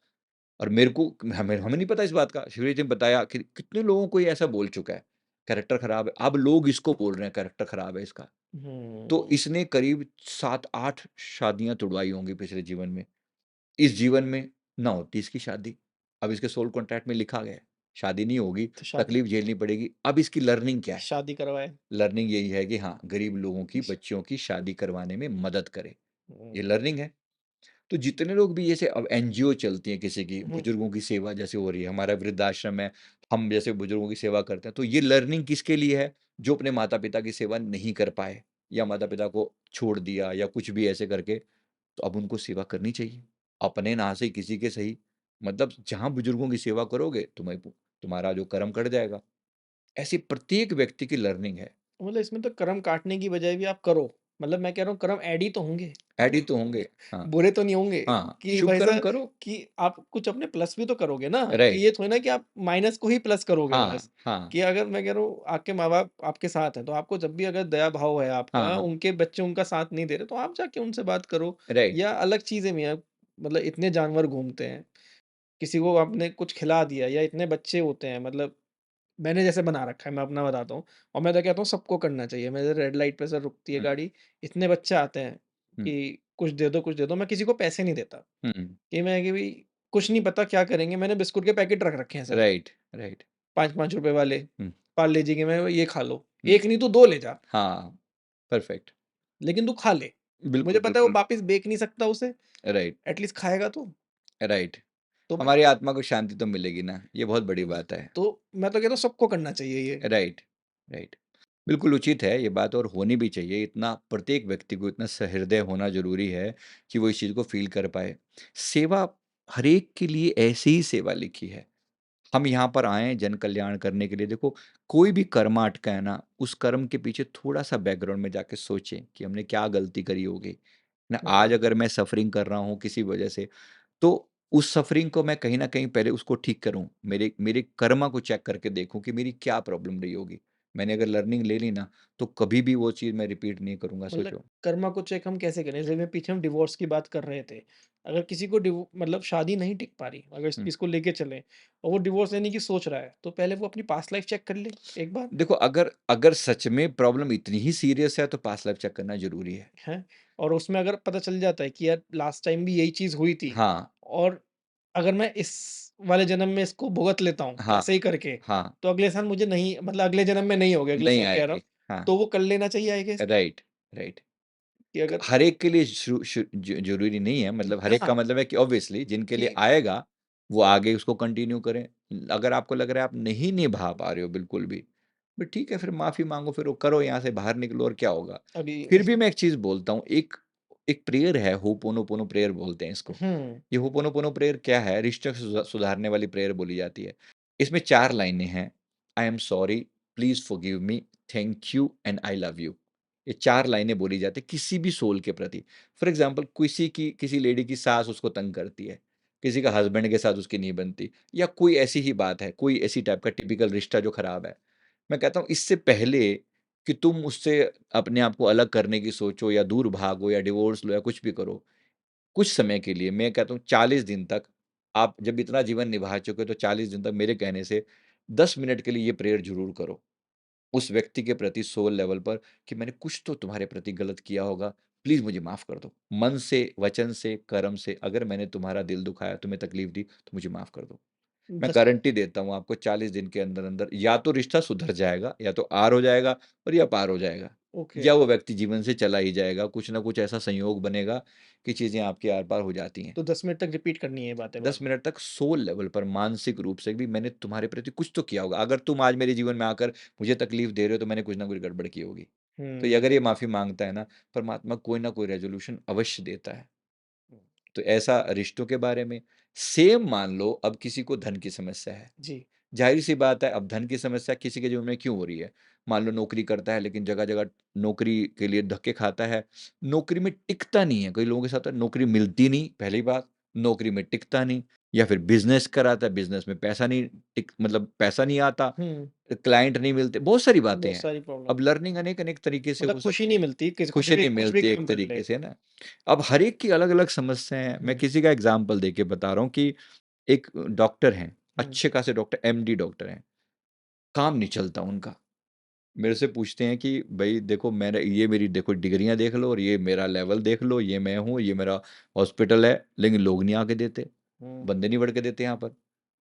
और मेरे को हमें हमें नहीं पता इस बात का। शिवजी ने बताया कि कितने लोगों को ये ऐसा बोल चुका है, कैरेक्टर खराब है। अब लोग इसको बोल रहे हैं कैरेक्टर खराब है इसका। तो हुँ, इसने करीब 7-8 शादियाँ तुड़वाई होंगी पिछले जीवन में। इस जीवन में ना होती इसकी शादी। अब इसके सोल कॉन्ट्रैक्ट में लिखा गया है, शादी नहीं होगी, तो शादी तकलीफ झेलनी पड़ेगी। अब इसकी लर्निंग क्या है? शादी करवाए। लर्निंग यही है कि हाँ, गरीब लोगों की श बच्चियों की शादी करवाने में मदद करे। हुँ, ये लर्निंग है। तो जितने लोग भी जैसे अब एनजीओ चलती है किसी की, हुँ, बुजुर्गों की सेवा जैसे हो रही है, हमारा वृद्धाश्रम है, हम जैसे बुजुर्गों की सेवा करते हैं, तो ये लर्निंग किसके लिए है? जो अपने माता-पिता की सेवा नहीं कर पाए या माता-पिता को छोड़ दिया या कुछ भी ऐसे करके, तो अब उनको सेवा करनी चाहिए। अपने ना सही किसी के सही, मतलब जहाँ बुजुर्गों की सेवा करोगे, तुम्हारा जो कर्म कट जाएगा। ऐसी प्रत्येक व्यक्ति की लर्निंग है। मतलब इसमें तो कर्म काटने की बजाय भी आप करो। मतलब मैं कह रहा हूँ कर्म ऐड ही तो होंगे। ऐड ही तो होंगे। हाँ, बुरे तो नहीं होंगे हाँ, कि शुभ भाई कर्म साहब करो। कि आप कुछ अपने प्लस भी तो करोगे ना, कि राइट। ये थोड़ी ना कि आप माइनस को ही प्लस करोगे हाँ, बस। हाँ, कि अगर मैं कह रहा हूँ आपके माँ-बाप आपके साथ हैं, तो आपको जब भी अगर दया भाव है हाँ, आपका, हाँ, उनके बच्चे उनका साथ नहीं दे रहे, तो आप जाके उनसे बात करो राइट। या अलग चीज़ें भी हैं। मतलब इतने जानवर घूमते हैं, किसी को आपने कुछ खिला दिया या इतने बच्चे होते हैं मतलब मैंने जैसे बना रखा है, मैं अपना बताता हूँ और मैं तो कहता हूँ सबको करना चाहिए। मैं रेड लाइट पे से रुकती है हुँ, गाड़ी, इतने बच्चे आते हैं हुँ, कि कुछ दे दो, मैं किसी को पैसे नहीं देता। हुँ, कि मैं कि भई कुछ नहीं पता क्या करेंगे, मैंने बिस्कुट के पैकेट रख रखे हैं सिर्फ़ राइट, राइट। ₹5-5 वाले, हुँ, पार्ले जी के मैं ये खा लो। हुँ, 1 नहीं तू 2 ले जा, हाँ, परफेक्ट। लेकिन तू खा ले। मुझे बिल्कुल, पता है वो बिल्कुल। वापस बेच नहीं सकता उसे, राइट, एटलीस्ट खाएगा तो। राइट। तो मैं हमारी आत्मा को शांति तो मिलेगी ना, ये बहुत बड़ी बात है। तो मैं तो कहता हूँ सबको करना चाहिए ये। Right, right. बिल्कुल उचित है ये बात और होनी भी चाहिए, इतना प्रत्येक व्यक्ति को इतना सहृदय होना ज़रूरी है कि वो इस चीज़ को फ़ील कर पाए। सेवा हर एक के लिए ऐसी ही सेवा लिखी है। हम यहाँ पर आए हैं जन कल्याण करने के लिए। देखो, कोई भी कर्म अटका है ना, उस कर्म के पीछे थोड़ा-सा बैकग्राउंड में जाके सोचें कि हमने क्या गलती करी होगी। ना आज हुँ, अगर मैं सफ़रिंग कर रहा हूँ किसी वजह से, तो उस सफ़रिंग को मैं कहीं न कहीं पहले उसको ठीक करूँ। मेरे मेरे कर्मा को चेक करके देखूँ कि मेरी क्या प्रॉब्लम रही होगी। मैंने अगर लर्निंग ले ली ना, तो कभी भी वो चीज़ मैं रिपीट नहीं करूँगा, मतलब सोचो। कर्मा को चेक हम कैसे करें? जैसे मैं पीछे हम डिवोर्स की बात कर रहे थे। अगर किसी को मतलब शादी नहीं टिक पा रही, अगर हुँ। इसको लेके चलें और वो डिवोर्स लेने की सोच रहा है, तो पहले वो अपनी पास्ट लाइफ चेक कर ले एक बार। देखो, अगर अगर सच में प्रॉब्लम इतनी ही सीरियस है, तो पास्ट लाइफ़ चेक करना ज़रूरी है। हैं? और उसमें अगर पता चल जाता है कि यार लास्ट टाइम भी यही चीज़ हुई थी हाँ, और अगर मैं इस वाले जन्म में इसको भुगत लेता हूँ, हाँ, ऐसे ही करके, हाँ, तो अगले साल मुझे नहीं मतलब अगले जन्म में नहीं होगा, अगले नहीं साल कह रहा आएगी। हूँ, हाँ, तो वो कर लेना चाहिए आई गेस राइट, राइट। कि अगर हर एक के लिए शु शु ज ज़रूरी नहीं है, मतलब हर एक का हाँ, मतलब है कि ऑब्वियसली जिनके लिए कि आएगा, वो आगे उसको कंटिन्यू करें। अगर आपको लग रहा है आप नहीं निभा पा रहे हो बिल्कुल भी, फिर ठीक है, फिर माफ़ी माँगो, फिर वो करो यहाँ से बाहर निकलो और क्या होगा। अभी फिर भी मैं एक चीज़ बोलता हूँ, एक एक प्रेयर है, होपोनोपोनो प्रेयर बोलते हैं इसको। हुँ, ये होपोनोपोनो प्रेयर क्या है? रिश्ते को सुधारने वाली प्रेयर बोली जाती है। इसमें 4 लाइनें हैं, I am sorry, please forgive me, thank you and I love you. ये 4 लाइनें बोली जाती हैं किसी भी सोल के प्रति। फॉर एग्ज़ाम्पल किसी लेडी की सास उसको तंग करती है, किसी का हस्बैंड के साथ उसकी नहीं बनती या कोई ऐसी ही बात है, कोई ऐसी टाइप का टिपिकल रिश्ता जो खराब है। मैं कहता हूँ इससे पहले कि तुम उससे अपने आप को अलग करने की सोचो या दूर भागो या डिवोर्स लो या कुछ भी करो, कुछ समय के लिए मैं कहता हूँ 40 दिन तक आप जब इतना जीवन निभा चुके हो तो 40 दिन तक मेरे कहने से 10 मिनट के लिए ये प्रेयर ज़रूर करो। उस व्यक्ति के प्रति सोल लेवल पर कि मैंने कुछ तो तुम्हारे प्रति गलत किया होगा, प्लीज़ मुझे माफ़ कर दो। मन से, वचन से, कर्म से अगर मैंने तुम्हारा दिल दुखाया, तुम्हें तकलीफ़ दी तो मुझे माफ़ कर दो। मैं 10 गारंटी देता हूँ आपको 40 दिन के अंदर-अंदर या तो रिश्ता सुधर जाएगा, या तो आर हो जाएगा और या पार हो जाएगा। ओके, या वो व्यक्ति जीवन से चला ही जाएगा, कुछ ना कुछ ऐसा संयोग बनेगा कि चीज़ें आपकी आर-पार हो जाती हैं। तो 10 मिनट तक रिपीट करनी है ये बातें 10 बार-बार। मिनट तक सोल लेवल पर, मानसिक रूप से भी मैंने तुम्हारे प्रति कुछ तो किया होगा। अगर तुम आज मेरे जीवन में आकर मुझे तकलीफ दे रहे हो, तो मैंने कुछ ना कुछ गड़बड़ की होगी। तो ये हुँ, अगर ये माफ़ी माँगता है ना, परमात्मा कोई ना कोई रेज़ोल्यूशन अवश्य देता है। हुँ, तो ऐसा रिश्तों के बारे में। सेम मान लो अब किसी को धन की समस्या है। जी। ज़ाहिर-सी बात है, अब धन की समस्या किसी के जीवन में क्यों हो रही है? मान लो नौकरी करता है, लेकिन जगह-जगह नौकरी के लिए धक्के खाता है। नौकरी में टिकता नहीं है, कई लोगों के साथ है, नौकरी मिलती नहीं, पहली बात, नौकरी में टिकता नहीं, या फिर बिज़नेस कराता है, बिज़नेस में पैसा नहीं मतलब पैसा नहीं आता, हुँ, क्लाइंट नहीं मिलते, बहुत सारी बातें बहुत हैं। सारी प्रॉब्लम अब लर्निंग अनेक-अनेक तरीके से मतलब हो खुशी सकती नहीं है। मिलती खुशी नहीं कुछ भी मिलती है एक काम कर ले। तरीके से ना। अब हर एक की अलग-अलग समस्याएँ हैं। मैं हुँ, किसी का एग्ज़ाम्पल देके बता रहा हूँ कि एक डॉक्टर हैं, हुँ, अच्छे खासे डॉक्टर, एमडी डॉक्टर हैं, काम नहीं चलता उनका। मेरे से पूछते हैं कि भई देखो, मैंने ये मेरी देखो डिग्रियाँ देख लो और ये मेरा लेवल देख लो, ये मैं हूँ, ये मेरा हॉस्पिटल है, लेकिन लोग नहीं आके देते, हुँ, बंदे नहीं बढ़ के देते यहाँ पर।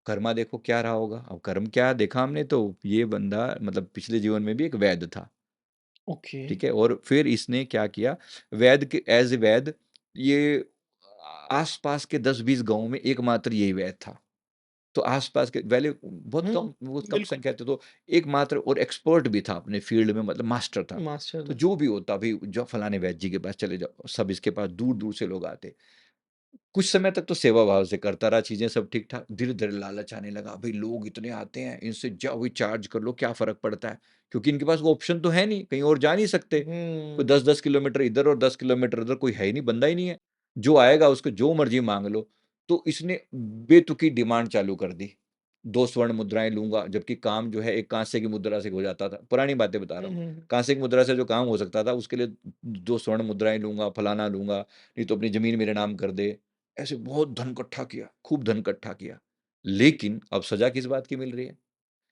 कर्मा देखो क्या रहा होगा। अब कर्म क्या देखा हमने, तो ये बंदा मतलब पिछले जीवन में भी एक वैद्य था, ओके। ठीक है? और फिर इसने क्या किया, वैद्य के एज़ ए वैद्य, ये आस-पास के 10-20 गाँव में एकमात्र यही वैद्य था। तो आस-पास के पहले हुँ, बहुत कम बिल्कुल, संख्या थी, तो एकमात्र और एक्सपर्ट भी था अपने फ़ील्ड में, मतलब मास्टर था। मास्टर तो था। जो भी होता, भई जो फलाने वैद्य जी के पास चले जाओ, सब इसके पास दूर-दूर से लोग आते। कुछ समय तक तो सेवा भाव से करता रहा, चीज़ें सब ठीक-ठाक, धीरे-धीरे लालच आने लगा, भई लोग इतने आते हैं, इनसे जाओ वही चार्ज कर लो, क्या फ़र्क पड़ता है? क्योंकि इनके पास वो ऑप्शन तो है नहीं, कहीं और जा नहीं सकते। कोई हुँ, 10-10 किलोमीटर इधर और 10 किलोमीटर उधर कोई है ही नहीं, बंदा ही नहीं है। जो आएगा उसको जो मर्ज़ी माँग लो। तो इसने बेतुकी डिमांड चालू कर दी। 2 स्वर्ण मुद्राएँ लूँगा, जबकि काम जो है एक काँसे की मुद्रा से हो जाता था। पुरानी बातें बता रहा हुँ, हूँ। हुँ, काँसे की मुद्रा से जो काम हो सकता था, उसके लिए 2 स्वर्ण मुद्राएँ लूँगा, फलाना लूँगा, नहीं तो अपनी ज़मीन मेरे नाम कर दे। ऐसे बहुत धन इकट्ठा किया, खूब धन इकट्ठा किया। लेकिन अब सज़ा किस बात की मिल रही है?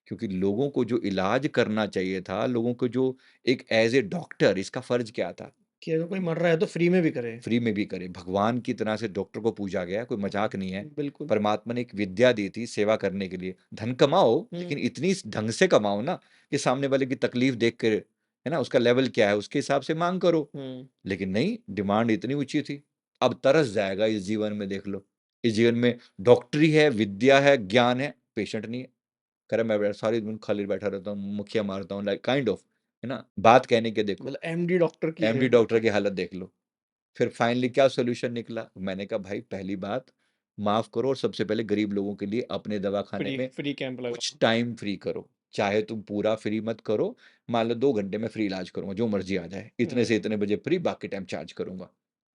क्योंकि लोगों को जो इलाज करना चाहिए था, लोगों को जो एक ऐज़ ए डॉक्टर इसका फ़र्ज़ क्या था? कि अगर कोई मर रहा है तो फ्री में भी करे। फ्री में भी करे। भगवान की तरह से डॉक्टर को पूजा गया, कोई हुँ, मज़ाक नहीं है। बिल्कुल। परमात्मा ने एक विद्या दी थी सेवा करने के लिए। धन कमाओ, हुँ, लेकिन इतनी ढंग से कमाओ ना कि सामने वाले की तकलीफ़ देख कर, है ना, उसका लेवल क्या है, उसके हिसाब से माँग करो। हुँ, लेकिन नहीं, डिमांड इतनी ऊँची थी। अब तरस जाएगा इस जीवन में, देख लो। इस जीवन में डॉक्टरी है, विद्या है, ज्ञान है, पेशेंट नहीं है। कह रहा है मैं सारी दिन खाली बैठा रहता हूँ, मुखिया मारता हूँ, लाइक काइंड ऑफ, है ना? बात कहने के देखो, मतलब एमडी डॉक्टर की है। एमडी डॉक्टर की हालत देख लो। फिर फाइनली क्या सॉल्यूशन निकला? मैंने कहा भाई पहली बात, माफ़ करो और सबसे पहले गरीब लोगों के लिए अपने दवाखाने में फ्री कैंप कुछ लगाओ। टाइम फ्री करो। चाहे तुम पूरा फ्री मत करो, मान लो 2 घंटे में फ्री इलाज करूँगा, जो मर्ज़ी आ जाए। इतने से हुँ, इतने बजे फ्री, बाकी टाइम चार्ज करूँगा।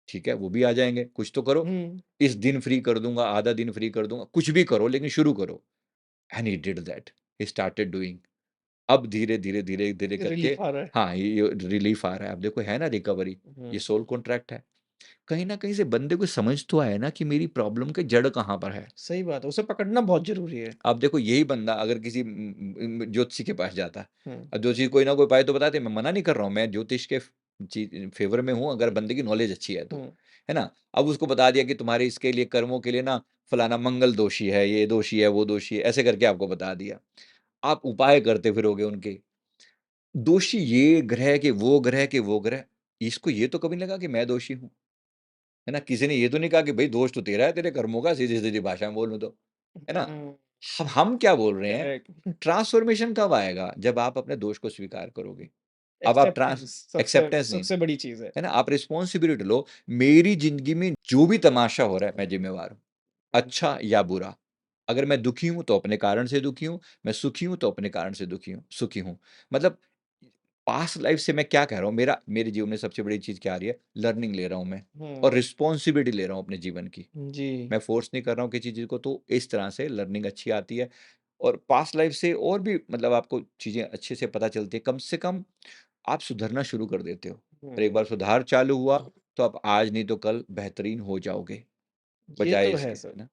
ठीक है, वो भी आ जाएँगे, कुछ तो करो। हुँ, इस दिन फ्री कर दूँगा, आधा दिन फ्री कर दूँगा, कुछ भी करो लेकिन शुरू करो। And he did that, he started doing. अब धीरे-धीरे, धीरे-धीरे करके रिलीफ आ रहा है। हाँ, ये रिलीफ़ आ रहा है। अब देखो है ना रिकवरी, ये हुँ, सोल कॉन्ट्रैक्ट है। कहीं न कहीं से बंदे को समझ तो आया ना कि मेरी प्रॉब्लम की जड़ कहाँ पर है। सही बात है, उसे पकड़ना बहुत ज़रूरी है। अब देखो यही बंदा अगर किसी ज्योतिषी के पास जाता, हुँ, अब ज्योतिषी कोई ना कोई उपाय तो बताते हैं, मैं मना नहीं कर रहा हूँ, मैं ज्योतिष के फ़ेवर में हूँ अगर बंदे की नॉलेज अच्छी है तो, हुँ, है ना? अब उसको बता दिया कि तुम्हारे इसके लिए कर्मों के लिए ना फलाना मंगल दोषी है, ये दोषी है, वो दोषी है, ऐसे करके आपको बता दिया। आप उपाय करते फिरोगे उनके। दोषी ये ग्रह के वो ग्रह के वो ग्रह, इसको ये तो कभी नहीं लगा कि मैं दोषी हूँ, है ना? किसी ने ये तो नहीं कहा कि भई दोष तो तेरा है, तेरे कर्मों का, सीधी-सीधी भाषा में बोलूँ तो, है ना? हुँ, हम क्या बोल रहे हैं, करेक्ट। ट्रांसफ़ॉर्मेशन कब आएगा? जब आप अपने दोष को स्वीकार करोगे। अब आप ट्रांस एक्सेप्टेंस सबसे एक्सेप्टेंस नहीं, सबसे बड़ी चीज़ है। है ना? आप रिस्पॉन्सिबिलिटी लो, मेरी ज़िंदगी में जो भी तमाशा हो रहा है, मैं ज़िम्मेवार हूँ, हुँ, अच्छा या बुरा। अगर मैं दुखी हूँ, तो अपने कारण से दुखी हूँ, मैं सुखी हूँ, तो अपने कारण से दुखी हूँ सुखी हूँ। मतलब पास्ट लाइफ़ से मैं क्या कह रहा हूँ, मेरे जीवन में सबसे बड़ी चीज़ क्या आ रही है, लर्निंग ले रहा हूँ मैं और हुँ, रिस्पॉन्सिबिलिटी ले रहा हूँ अपने जीवन की। जी, मैं फ़ोर्स नहीं कर रहा हूँ किसी चीज़ को, तो इस तरह से लर्निंग अच्छी आती है और पास्ट लाइफ़ से और भी मतलब आपको चीज़ें अच्छे से पता चलती हैं। कम से कम आप सुधरना शुरू कर देते हो और एक हुँ, बार सुधार चालू हुआ, तो आप आज नहीं तो कल बेहतरीन हो जाओगे, ये बजाए तो है इसके, सर। है ना?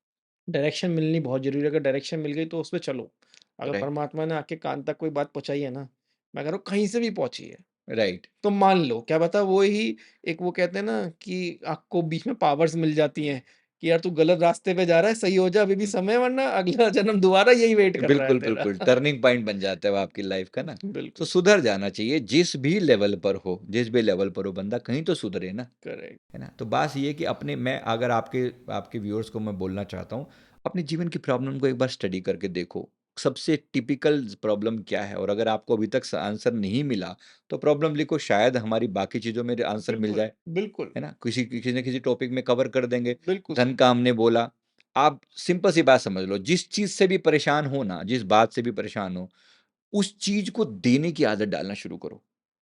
डायरेक्शन मिलनी बहुत ज़रूरी है, अगर डायरेक्शन मिल गई तो उसपे चलो। अगर राइट, परमात्मा ने आपके कान तक कोई बात पहुँचाई है ना, मैं कह रहा हूँ कहीं से भी पहुँची है, राइट, तो मान लो, क्या पता वो ही एक वो कहते हैं ना कि आपको बीच में पावर्स मिल जाती हैं, कि यार तू गलत रास्ते पे जा रहा है, सही हो जा, अभी भी समय है, वरना अगला जन्म दोबारा यही वेट कर रहा है बिल्कुल तेरा। बिल्कुल टर्निंग पॉइंट बन जाता है वो आपकी लाइफ का ना। तो बिल्कुल सुधर जाना चाहिए, जिस भी लेवल पर हो, जिस भी लेवल पर हो बंदा, कहीं तो सुधरे ना, करेक्ट। है ना। तो बात ये है कि अपने, मैं अगर आपके आपके व्यूअर्स को मैं बोलना चाहता हूँ, अपने जीवन की प्रॉब्लम को एक बार स्टडी करके देखो, सबसे टिपिकल प्रॉब्लम क्या है, और अगर आपको अभी तक आंसर नहीं मिला तो प्रॉब्लम लिखो, शायद हमारी बाकी चीज़ों में आंसर मिल बिल्कुल, जाए, बिल्कुल, है ना। किसी किसी न किसी टॉपिक में कवर कर देंगे। बिल्कुल धन सही। का हमने बोला, आप सिंपल सी बात समझ लो, जिस चीज़ से भी परेशान हो ना, जिस बात से भी परेशान हो, उस चीज़ को देने की आदत डालना शुरू करो।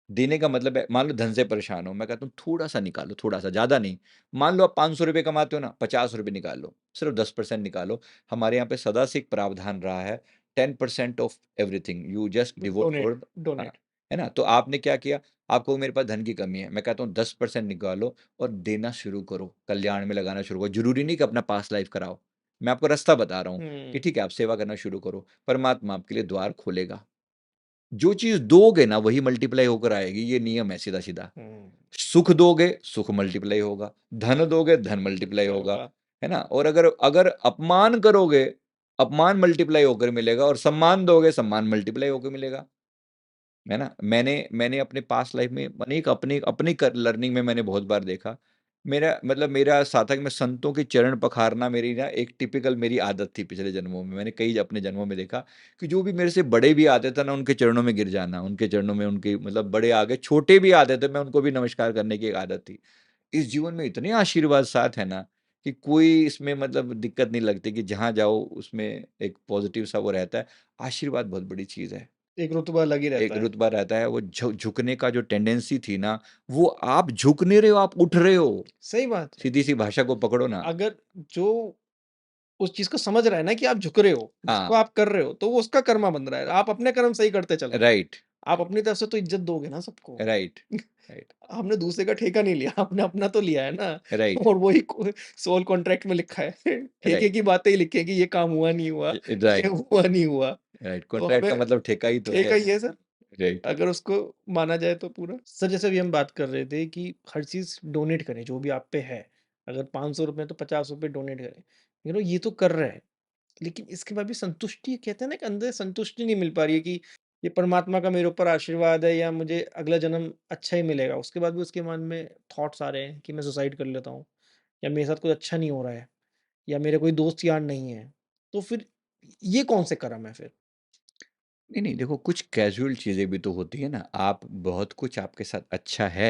देने का मतलब है, मान लो धन से परेशान हो, मैं कहता हूँ थोड़ा-सा निकालो, थोड़ा-सा, ज़्यादा नहीं। मान लो आप ₹500 कमाते हो ना, ₹50 निकाल लो, सिर्फ 10% निकालो। हमारे यहाँ पे सदा से एक प्रावधान रहा है, 10% of everything you just devote donate, for, हाँ, डोनेट। है ना? तो आपने क्या किया, आपको मेरे पास धन की कमी है, मैं कहता हूँ 10% निकालो और देना शुरू करो, कल्याण में लगाना शुरू करो। ज़रूरी नहीं कि अपना पास्ट लाइफ कराओ। मैं आपको रास्ता बता रहा हूँ कि हुँ, ठीक है, आप सेवा करना शुरू करो, परमात्मा आपके लिए द्वार खोलेगा। जो चीज़ दोगे ना वही मल्टीप्लाई होकर आएगी, ये नियम है सीधा-सीधा। हुँ, सुख दोगे, सुख मल्टीप्लाई होगा, धन दोगे, धन मल्टीप्लाई क्या होगा, होगा? है ना? और अगर अगर अपमान करोगे, अपमान मल्टीप्लाई होकर मिलेगा, और सम्मान दोगे, सम्मान मल्टीप्लाई होकर मिलेगा, है ना? मैंने मैंने अपने पास्ट लाइफ में अनेक अपनी अपनी लर्निंग में मैंने बहुत बार देखा। मेरा मतलब मेरा सार्थक में संतों के चरण पखारना मेरी ना एक टिपिकल मेरी आदत थी पिछले जन्मों में। मैंने कई अपने जन्मों में देखा कि जो भी मेरे से बड़े भी आते थे ना, उनके चरणों में गिर जाना, उनके चरणों में, उनके मतलब बड़े आ गए, छोटे भी आते थे, मैं उनको भी नमस्कार करने की एक आदत थी। इस जीवन में इतने आशीर्वाद साथ है ना कि कोई इसमें मतलब दिक्कत नहीं लगती, कि जहाँ जाओ उसमें एक पॉजिटिव सा वो रहता है। आशीर्वाद बहुत बड़ी चीज़ है। एक रुतबा अलग ही एक रहता है। रुतबा रहता है, वो झुकने का जो टेंडेंसी थी ना, वो आप झुक नहीं रहे हो, आप उठ रहे हो। सही बात है। सीधी-सी भाषा को पकड़ो ना। अगर जो उस चीज़ को समझ रहा है ना कि आप झुक रहे हो, जिसको हाँ, आप कर रहे हो, तो वो उसका कर्मा बन रहा है। आप अपने कर्म सही करते चलो। राइट, आप अपनी तरफ से तो इज़्ज़त दोगे ना सबको। राइट, राइट, हमने दूसरे का ठेका नहीं लिया, आपने अपना तो लिया है ना। राइट, और वही को सोल कॉन्ट्रैक्ट में लिखा है। ठेके राइट, की बातें ही लिखी है कि ये काम हुआ नहीं हुआ, ये राइट, हुआ नहीं हुआ। राइट। तो कॉन्ट्रैक्ट का हमें मतलब ठेका ही तो है। ठेका ही है सर, राइट। अगर उसको माना जाए तो पूरा। सर जैसे अभी हम बात कर रहे थे कि हर चीज़ डोनेट करें, जो भी आप पे है। अगर ₹500 तो ₹50 डोनेट करें। ये तो कर रहे हैं। लेकिन इसके बाद भी संतुष्टि कहते हैं ना कि अंदर से संतुष्टि नहीं मिल पा रही है कि ये परमात्मा का मेरे ऊपर आशीर्वाद है या मुझे अगला जन्म अच्छा ही मिलेगा। उसके बाद भी उसके मन में थॉट्स आ रहे हैं कि मैं सुसाइड कर लेता हूँ या मेरे साथ कुछ अच्छा नहीं हो रहा है या मेरे कोई दोस्त यार नहीं है। तो फिर ये कौन से कर्म है फिर? नहीं, नहीं, देखो, कुछ कैज़ुअल चीज़ें भी तो होती हैं ना। आप बहुत कुछ आपके साथ अच्छा है,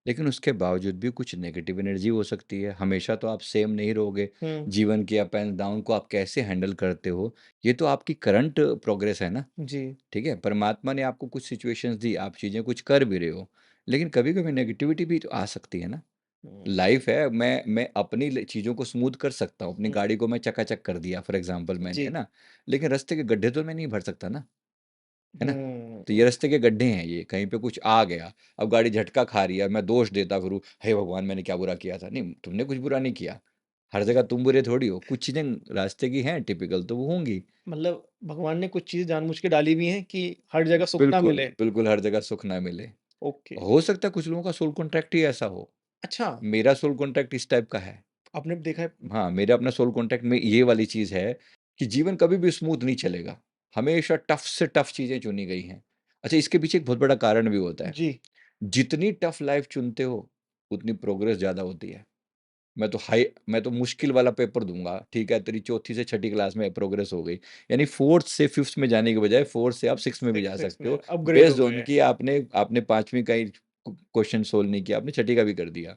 लेकिन उसके बावजूद भी कुछ नेगेटिव एनर्जी हो सकती है। हमेशा तो आप सेम नहीं रहोगे। हुँ, जीवन के अप एंड डाउन को आप कैसे हैंडल करते हो, ये तो आपकी करंट प्रोग्रेस है ना। जी। ठीक है? परमात्मा ने आपको कुछ सिचुएशंस दी, आप चीज़ें कुछ कर भी रहे हो, लेकिन कभी-कभी नेगेटिविटी भी तो आ सकती है ना। हुँ, लाइफ़ है, मैं अपनी चीज़ों को स्मूथ कर सकता हूँ, अपनी हुँ, गाड़ी को मैं चकाचक कर दिया फॉर एग्ज़ाम्पल मैंने, है जी। ना? लेकिन रास्ते के गड्ढे तो मैं नहीं भर सकता ना। है ना? तो ये हुँ, रास्ते के गड्ढे हैं ये, कहीं पे कुछ आ गया, अब गाड़ी झटका खा रही है, मैं दोष देता फिरूँ, हे भगवान मैंने क्या बुरा किया था? नहीं, तुमने कुछ बुरा नहीं किया। हर जगह तुम बुरे थोड़ी हो, कुछ चीज़ें रास्ते की हैं टिपिकल तो वो होंगी। मतलब भगवान ने कुछ चीज़ जानबूझ के डाली भी हैं कि हर जगह सुख ना बिल्कुल, मिले। बिल्कुल हर जगह सुख ना मिले। ओके। हो सकता है कुछ लोगों का सोल कॉन्ट्रैक्ट ही ऐसा हो। अच्छा, मेरा सोल कॉन्ट्रैक्ट इस टाइप का है। आपने भी देखा है? हाँ, मेरा अपना सोल कॉन्ट्रैक्ट में ये वाली चीज़ है कि जीवन कभी भी स्मूथ नहीं चलेगा। हमेशा टफ से टफ चीज़ें चुनी गई हैं। अच्छा, इसके पीछे एक बहुत बड़ा कारण भी होता है। जी, जितनी टफ लाइफ चुनते हो, उतनी प्रोग्रेस ज़्यादा होती है। मैं तो मुश्किल वाला पेपर दूँगा, ठीक है, तेरी चौथी से छठी क्लास में प्रोग्रेस हो गई। यानी 4th से 5th में जाने के बजाय 4th से आप 6th में भी जा 6 सकते में हो, अपग्रेड हो बेस्ड ऑन गए। कि आपने आपने 5वीं का ही क्वेश्चन सोल्व नहीं किया, आपने छठी का भी कर दिया,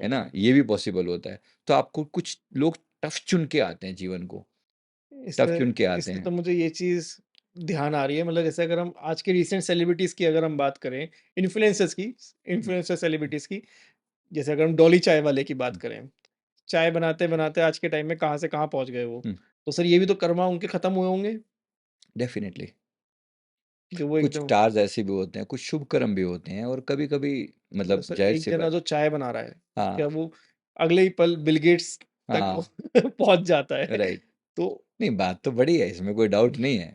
है ना? हुँ, ये भी पॉसिबल होता है। तो आपको कुछ लोग टफ चुन के आते हैं जीवन को, टफ इससे चुन के आते इससे हैं। तो मुझे ये चीज़ ध्यान आ रही है मतलब जैसे अगर हम आज के रीसेंट सेलिब्रिटीज़ की अगर हम बात करें, इन्फ्लुएंसर्स की हुँ, इन्फ्लुएंसर सेलिब्रिटीज़ की, जैसे अगर हम डॉली चाय वाले की बात हुँ, करें, चाय बनाते-बनाते आज के टाइम में कहाँ से कहाँ पहुँच गए वो। हुँ, तो सर ये भी तो कर्मा उनके खत्म हुए होंगे, डेफ़िनिटली। जो वो कुछ एकदम स्टार्स ऐसे भी होते हैं, कुछ शुभ कर्म भी होते हैं, और कभी-कभी मतलब मतलब सर एक ज़ाहिर-सी जना बात। जो चाय बना रहा है, हाँ, क्या वो अगले ही पल बिल गेट्स तक वो हाँ, पहुँच जाता है। राइट। तो नहीं, बात तो बड़ी है, इसमें कोई डाउट नहीं है।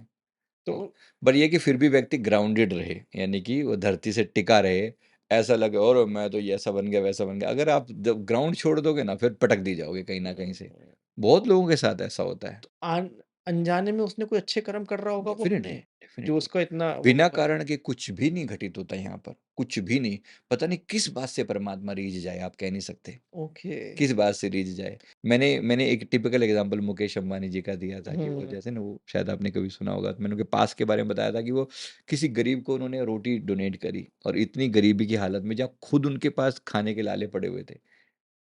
तो ओ, पर ये कि फिर भी व्यक्ति ग्राउंडेड रहे, यानी कि वो धरती से टिका रहे, ऐसा लगे और मैं तो ये ऐसा बन गया वैसा बन गया, अगर आप जब ग्राउंड छोड़ दोगे ना फिर पटक दी जाओगे कहीं ना कहीं से। हुँ। बहुत लोगों के साथ ऐसा होता है। तो अनजाने में उसने कोई अच्छे कर्म कर रहा होगा वो डेफिनेटली, अपने, जो डेफिनेटली। उसको इतना वो बिना कर। कारण के कुछ भी नहीं घटित होता यहाँ पर, कुछ भी नहीं। पता नहीं किस बात से परमात्मा रीझ जाए, आप कह नहीं सकते। ओके। किस बात से रीझ जाए। मैंने एक टिपिकल एग्जांपल मुकेश अंबानी जी का दिया था कि वो हुँ, जैसे ना, वो शायद आपने कभी सुना होगा, तो मैंने उनके पास के बारे में बताया था कि वो किसी गरीब को उन्होंने रोटी डोनेट करी, और इतनी गरीबी की हालत में जहाँ खुद उनके पास खाने के लाले पड़े हुए थे।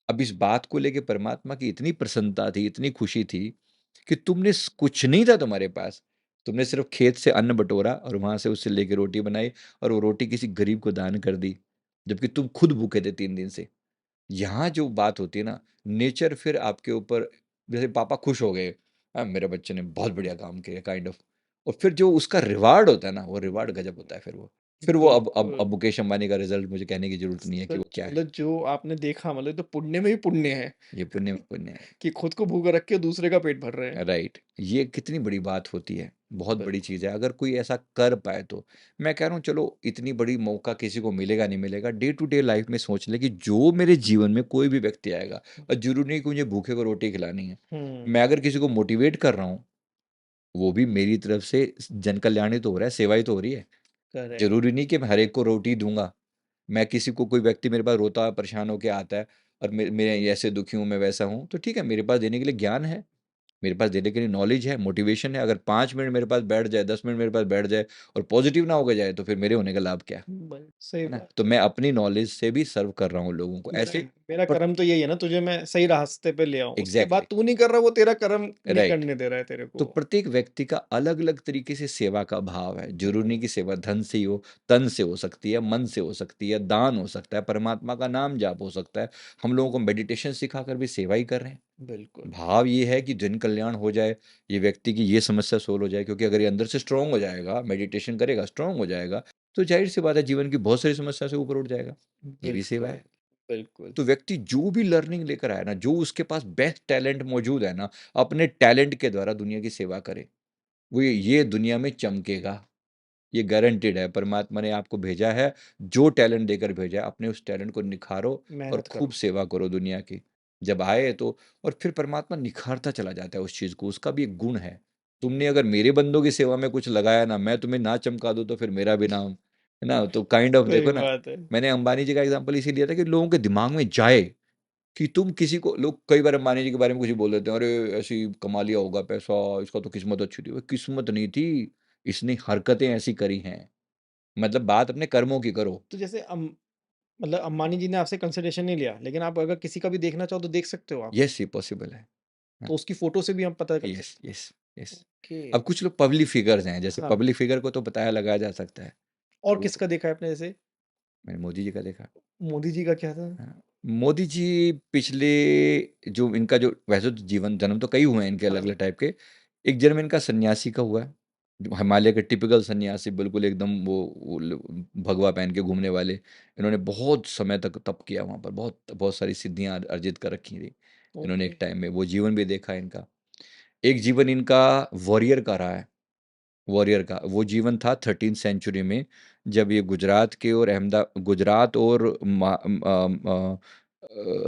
अब इस बात को लेके परमात्मा की इतनी प्रसन्नता थी, इतनी खुशी थी कि कुछ नहीं था तुम्हारे पास, तुमने सिर्फ खेत से अन्न बटोरा और वहां से उससे लेके रोटी बनाई, और वो रोटी किसी गरीब को दान कर दी, जबकि तुम खुद भूखे थे 3 दिन से। यहाँ जो बात होती है ना, नेचर फिर आपके ऊपर, जैसे पापा खुश हो गए, मेरे बच्चे ने बहुत बढ़िया काम किया काइंड ऑफ, और फिर जो उसका रिवार्ड होता है ना, वो रिवार्ड गजब होता है। फिर वो अब बिल्कुल। मुकेश अंबानी का रिजल्ट मुझे कहने की जरूरत नहीं है कि वो सच क्या है। मतलब जो आपने देखा मतलब ये तो पुण्य में ही पुण्य है ये पुण्य में पुण्य है। कि खुद को भूखा रख के दूसरे का पेट भर रहे हैं। राइट, ये कितनी बड़ी बात होती है, बहुत बड़ी बिल्कुल। चीज़ है अगर कोई ऐसा कर पाए तो। मैं कह रहा हूँ चलो, इतनी बड़ी मौका किसी को मिलेगा नहीं मिलेगा, डे टू डे लाइफ में सोच ले कि जो मेरे जीवन में कोई भी व्यक्ति आएगा, और जरूरी नहीं कि मुझे भूखे को रोटी खिलानी है, हुँ, मैं अगर किसी को मोटिवेट कर रहा हूँ, वो भी मेरी तरफ से जन कल्याण ही तो हो रहा है, सेवा ही तो हो रही है। करेक्ट। जरूरी नहीं कि मैं हर एक को रोटी दूंगा। मैं किसी को, कोई व्यक्ति मेरे पास रोता परेशान होके आता है, और मैं ऐसे दुखी हूँ, मैं वैसा हूँ, तो ठीक है, मेरे पास देने के लिए ज्ञान है, मेरे पास देने के लिए नॉलेज है, मोटिवेशन है। अगर 5 मिनट मेरे पास बैठ जाए, 10 मिनट मेरे पास बैठ जाए, और पॉजिटिव ना होकर जाए, तो फिर मेरे होने का लाभ क्या सही है ना? बात तो है। मैं अपनी नॉलेज से भी सर्व कर रहा हूँ लोगों को मेरा ऐसे। मेरा पर कर्म तो यही है ना, तुझे मैं सही रास्ते पे ले आऊँ। उसके बाद एग्जैक्टली, तू नहीं कर रहा, वो तेरा कर्म नहीं राइट। करने दे रहा है तेरे तो को। प्रत्येक व्यक्ति का अलग अलग तरीके से सेवा का भाव है। जरूरी नहीं हुँ, कि सेवा धन से ही हो, तन से हो सकती है, मन से हो सकती है, दान हो सकता है, परमात्मा का नाम जाप हो सकता है। हम लोगों को मेडिटेशन सिखाकर भी सेवा ही कर रहे हैं। बिल्कुल। भाव ये है कि जन कल्याण हो जाए, ये व्यक्ति की ये समस्या सोल्व हो जाए, क्योंकि अगर ये अंदर से स्ट्रांग हो जाएगा, मेडिटेशन करेगा, स्ट्रांग हो जाएगा, तो जाहिर सी बात है जीवन की बहुत सारी समस्या से ऊपर उठ जाएगा। ये भी सेवा बिल्कुल, है। बिल्कुल। तो व्यक्ति जो भी लर्निंग लेकर आए ना, जो उसके पास बेस्ट टैलेंट मौजूद है ना, अपने टैलेंट के द्वारा दुनिया की सेवा करे, वो ये दुनिया में चमकेगा। ये गारंटेड है, परमात्मा ने आपको भेजा है, जो टैलेंट देकर भेजा है, अपने उस टैलेंट को निखारो, और मेहनत खूब करो। सेवा करो दुनिया की। जब आए तो, और फिर परमात्मा निखारता चला जाता है उस चीज़ को, उसका भी एक गुण है। तुमने अगर मेरे बंदों की सेवा में कुछ लगाया ना, मैं तुम्हें ना चमका दूँ, तो फिर मेरा भी नाम, है ना? तो काइंड ऑफ सही देखो ना, बात है। मैंने अंबानी जी का एग्ज़ाम्पल इसीलिए लिया था कि लोगों के दिमाग में जाए कि तुम किसी को, लोग कई बार अंबानी जी के बारे में कुछ ही बोल देते हैं, अरे ऐसी कमा लिया होगा पैसा, इसका तो किस्मत अच्छी थी। वो किस्मत नहीं थी, इसने हरकतें ऐसी करी हैं। मतलब बात अपने कर्मों की करो। तो जैसे मतलब अंबानी जी ने आपसे कंसल्टेशन नहीं लिया, लेकिन आप अगर किसी का भी देखना चाहो तो देख सकते हो आप? यस, ये पॉसिबल है। हाँ, तो उसकी फ़ोटो से भी हम पता कर यस, सकते हैं? Yes, yes. ओके। अब कुछ लोग पब्लिक फिगर्स हैं, जैसे हाँ, पब्लिक फिगर को तो पता लगाया जा सकता है। और तो किसका देखा है आपने जैसे? मैंने मोदी जी का देखा। मोदी जी का क्या था? हाँ, मोदी जी पिछले, जो इनका जो वैसे तो जीवन जन्म तो कई हुए हैं इनके हाँ, अलग-अलग टाइप के। एक जन्म इनका सन्यासी का हुआ है, जो हिमालय के टिपिकल सन्यासी, बिल्कुल एकदम वो भगवा पहन के घूमने वाले। इन्होंने बहुत समय तक तप किया वहाँ पर, बहुत बहुत सारी सिद्धियाँ अर्जित कर रखी थी इन्होंने ओके, एक टाइम में। वो जीवन भी देखा है इनका। एक जीवन इनका वॉरियर का रहा है। वॉरियर का वो जीवन था 13th सेंचुरी में, जब ये गुजरात और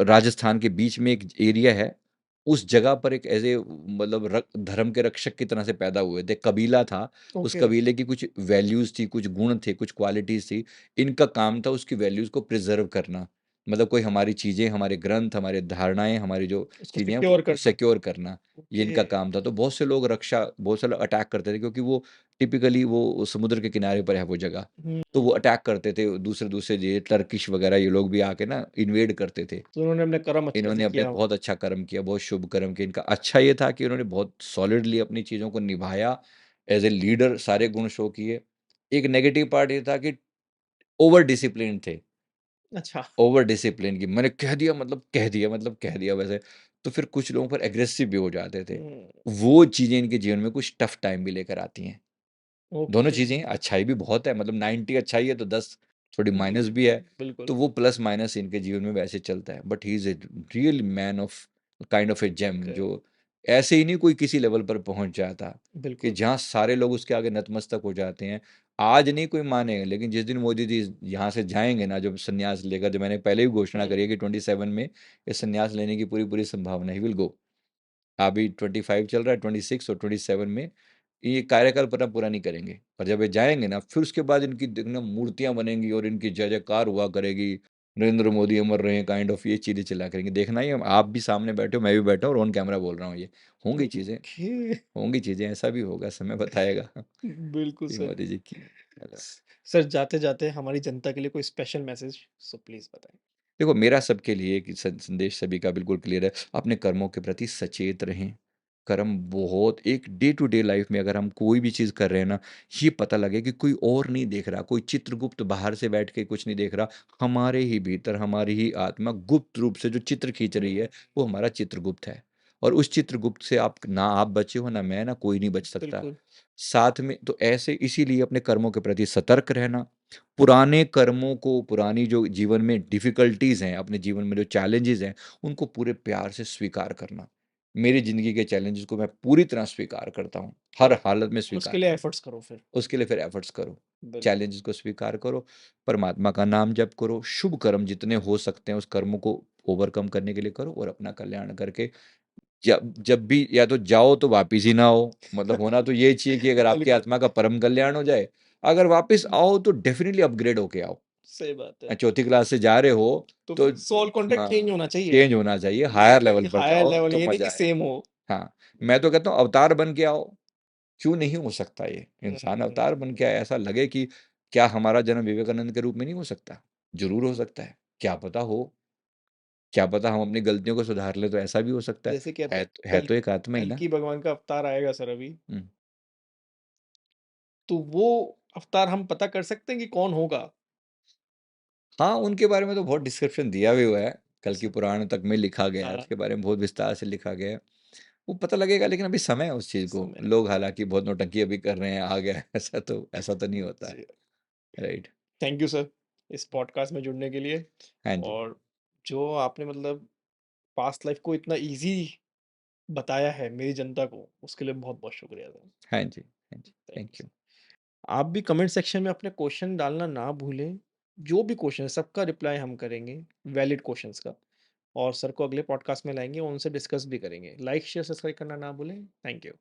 राजस्थान के बीच में एक एरिया है, उस जगह पर एक ऐसे, मतलब धर्म के रक्षक की तरह से पैदा हुए थे। कबीला था, उस ओके। कबीले की कुछ वैल्यूज थी, कुछ गुण थे, कुछ क्वालिटीज थी। इनका काम था उसकी वैल्यूज को प्रिजर्व करना, मतलब कोई हमारी चीजें, हमारे ग्रंथ, हमारे धारणाएं, हमारी जो उसको चीजें हैं, सिक्योर उसको करना। सिक्योर करना, ये ओके। इनका काम था। तो बहुत से लोग अटैक करते थे, क्योंकि वो टिपिकली वो समुद्र के किनारे पर है वो जगह। हुँ, तो वो अटैक करते थे, दूसरे दूसरे ये टर्किश वगैरह ये लोग भी आके ना इन्वेड करते थे। तो उन्होंने अपने कर्म अच्छे से इन्होंने अपने किया। बहुत अच्छा कर्म किया, बहुत शुभ कर्म किया। इनका अच्छा ये था कि इन्होंने बहुत सॉलिडली अपनी चीज़ों को निभाया, एज़ ए लीडर सारे गुण शो किए। एक नेगेटिव पार्ट ये था कि ओवर डिसिप्लिन्ड थे। अच्छा। ओवर डिसिप्लिन की मैंने कह दिया, मतलब कह दिया, मतलब कह दिया वैसे। तो फिर कुछ लोगों पर एग्रेसिव भी हो जाते थे। हुँ, वो चीज़ें इनके जीवन में कुछ टफ टाइम भी लेकर आती हैं। दोनों ओके। चीज़ें, अच्छाई भी बहुत है, मतलब 90 अच्छाई है तो 10 थोड़ी माइनस जी, भी है। बिल्कुल। तो वो प्लस माइनस इनके जीवन में वैसे चलता है। But he is a real man of, kind of a gem, okay, जो ऐसे ही नहीं कोई किसी लेवल पर पहुँच जाता, कि बिल्कुल। जहाँ सारे लोग उसके आगे नतमस्तक हो जाते हैं। आज नहीं कोई मानेगा, लेकिन जिस दिन मोदी जी यहाँ से जाएंगे ना, जब संन्यास लेकर, जो मैंने पहले भी घोषणा करी है कि 27 में ये संन्यास लेने की पूरी पूरी संभावना है, विल गो। अभी 25 चल रहा है, 26 और 27 में ये कार्यकाल पूरा पूरा नहीं करेंगे, पर जब ये जाएंगे ना, फिर उसके बाद इनकी देखना मूर्तियां बनेंगी और इनकी जय जयकार हुआ करेगी, नरेंद्र मोदी अमर रहे, काइंड ऑफ ये चीजें चला करेंगे। देखना ही, हम आप भी सामने बैठे हो, मैं भी बैठा हूँ और ऑन कैमरा बोल रहा हूँ, ये होंगी चीजें, ओके। होंगी चीजें, ऐसा भी होगा, समय बताएगा। बिल्कुल कि सर। मोदी जी की मतलब, सर, जाते जाते हमारी जनता के लिए कोई स्पेशल मैसेज सो प्लीज बताएं। देखो मेरा सबके लिए एक संदेश सभी का बिल्कुल क्लियर है, अपने कर्मों के प्रति सचेत रहें। कर्म बहुत, एक डे टू डे लाइफ में अगर हम कोई भी चीज़ कर रहे हैं ना, ये पता लगे कि कोई और नहीं देख रहा, कोई चित्रगुप्त बाहर से बैठ के कुछ नहीं देख रहा, हमारे ही भीतर हमारी ही आत्मा गुप्त रूप से जो चित्र खींच रही है, वो हमारा चित्रगुप्त है। और उस चित्रगुप्त से आप ना, आप बचे हो ना मैं, ना कोई नहीं बच सकता। बिल्कुल। साथ में तो ऐसे, इसीलिए अपने कर्मों के प्रति सतर्क रहना, पुराने कर्मों को, पुरानी जो जीवन में डिफ़िकल्टीज़ हैं, अपने जीवन में जो चैलेंजेज़ हैं, उनको पूरे प्यार से स्वीकार करना। मेरी ज़िंदगी के चैलेंजेज़ को मैं पूरी तरह स्वीकार करता हूँ, हर हालत में स्वीकार उसके लिए करता एफर्ट्स करो फिर। हूँ। उसके लिए फिर एफ़र्ट्स करो, बिल्कुल। चैलेंजेज़ को स्वीकार करो, परमात्मा का नाम जप करो, शुभ कर्म जितने हो सकते हैं उस कर्मों को ओवरकम करने के लिए करो, और अपना कल्याण करके जब जब भी या तो जाओ तो वापिस ही ना हो, मतलब होना तो ये चाहिए कि अगर आपकी बिल्कुल। आत्मा का परम कल्याण हो जाए, अगर वापिस आओ तो डेफिनेटली अपग्रेड होके आओ। सही बात है। चौथी क्लास से जा रहे हो तो तो सोल कॉन्ट्रैक्ट हाँ, चेंज होना चाहिए। चेंज होना चाहिए, हायर लेवल पर हायर जाओ लेवल, तो ये नहीं मजा कि आए। सेम हो। हाँ, मैं तो कहता हूँ अवतार बन के आओ, क्यों नहीं हो सकता ये? इंसान हम्म, अवतार बन के आए, ऐसा लगे कि क्या हमारा जन्म विवेकानंद के रूप में नहीं हो सकता? ज़रूर हो सकता है, क्या पता हो? क्या पता हम अपनी गलतियों को सुधार लें, तो ऐसा भी हो सकता है। जैसे कहते है हैं है कल, तो एक आत्मा ही कल ना। की भगवान का अवतार आएगा सर अभी। हुँ। तो वो अवतार हम पता कर सकते हैं कि कौन होगा। हाँ, उनके बारे में तो बहुत डिस्क्रिप्शन दिया भी हुआ है, कल की उस- पुराण तक में लिखा गया है, हाँ। उसके बारे में बहुत विस्तार से लिखा गया है। वो पता लगेगा, लेकिन अभी समय है उस चीज़ को। समय। लोग हालाँकि बहुत नौटंकी अभी कर रहे हैं, आ गया है, ऐसा तो नहीं होता है, जी। राइट? थैंक यू सर इस पॉडकास्ट में जुड़ने के लिए। हाँ जी, और जो आपने मतलब पास्ट लाइफ को इतना इजी बताया है मेरी जनता को, उसके लिए बहुत बहुत शुक्रिया सर। हाँ जी, हाँ जी, thank you thank you. Sir. आप भी कमेंट सेक्शन में अपने क्वेश्चन डालना ना भूलें। जो भी क्वेश्चन है सबका रिप्लाई हम करेंगे, वैलिड क्वेश्चंस का। और सर को अगले पॉडकास्ट में लाएंगे, उनसे डिस्कस भी करेंगे। लाइक शेयर सब्सक्राइब करना ना भूलें। Thank you.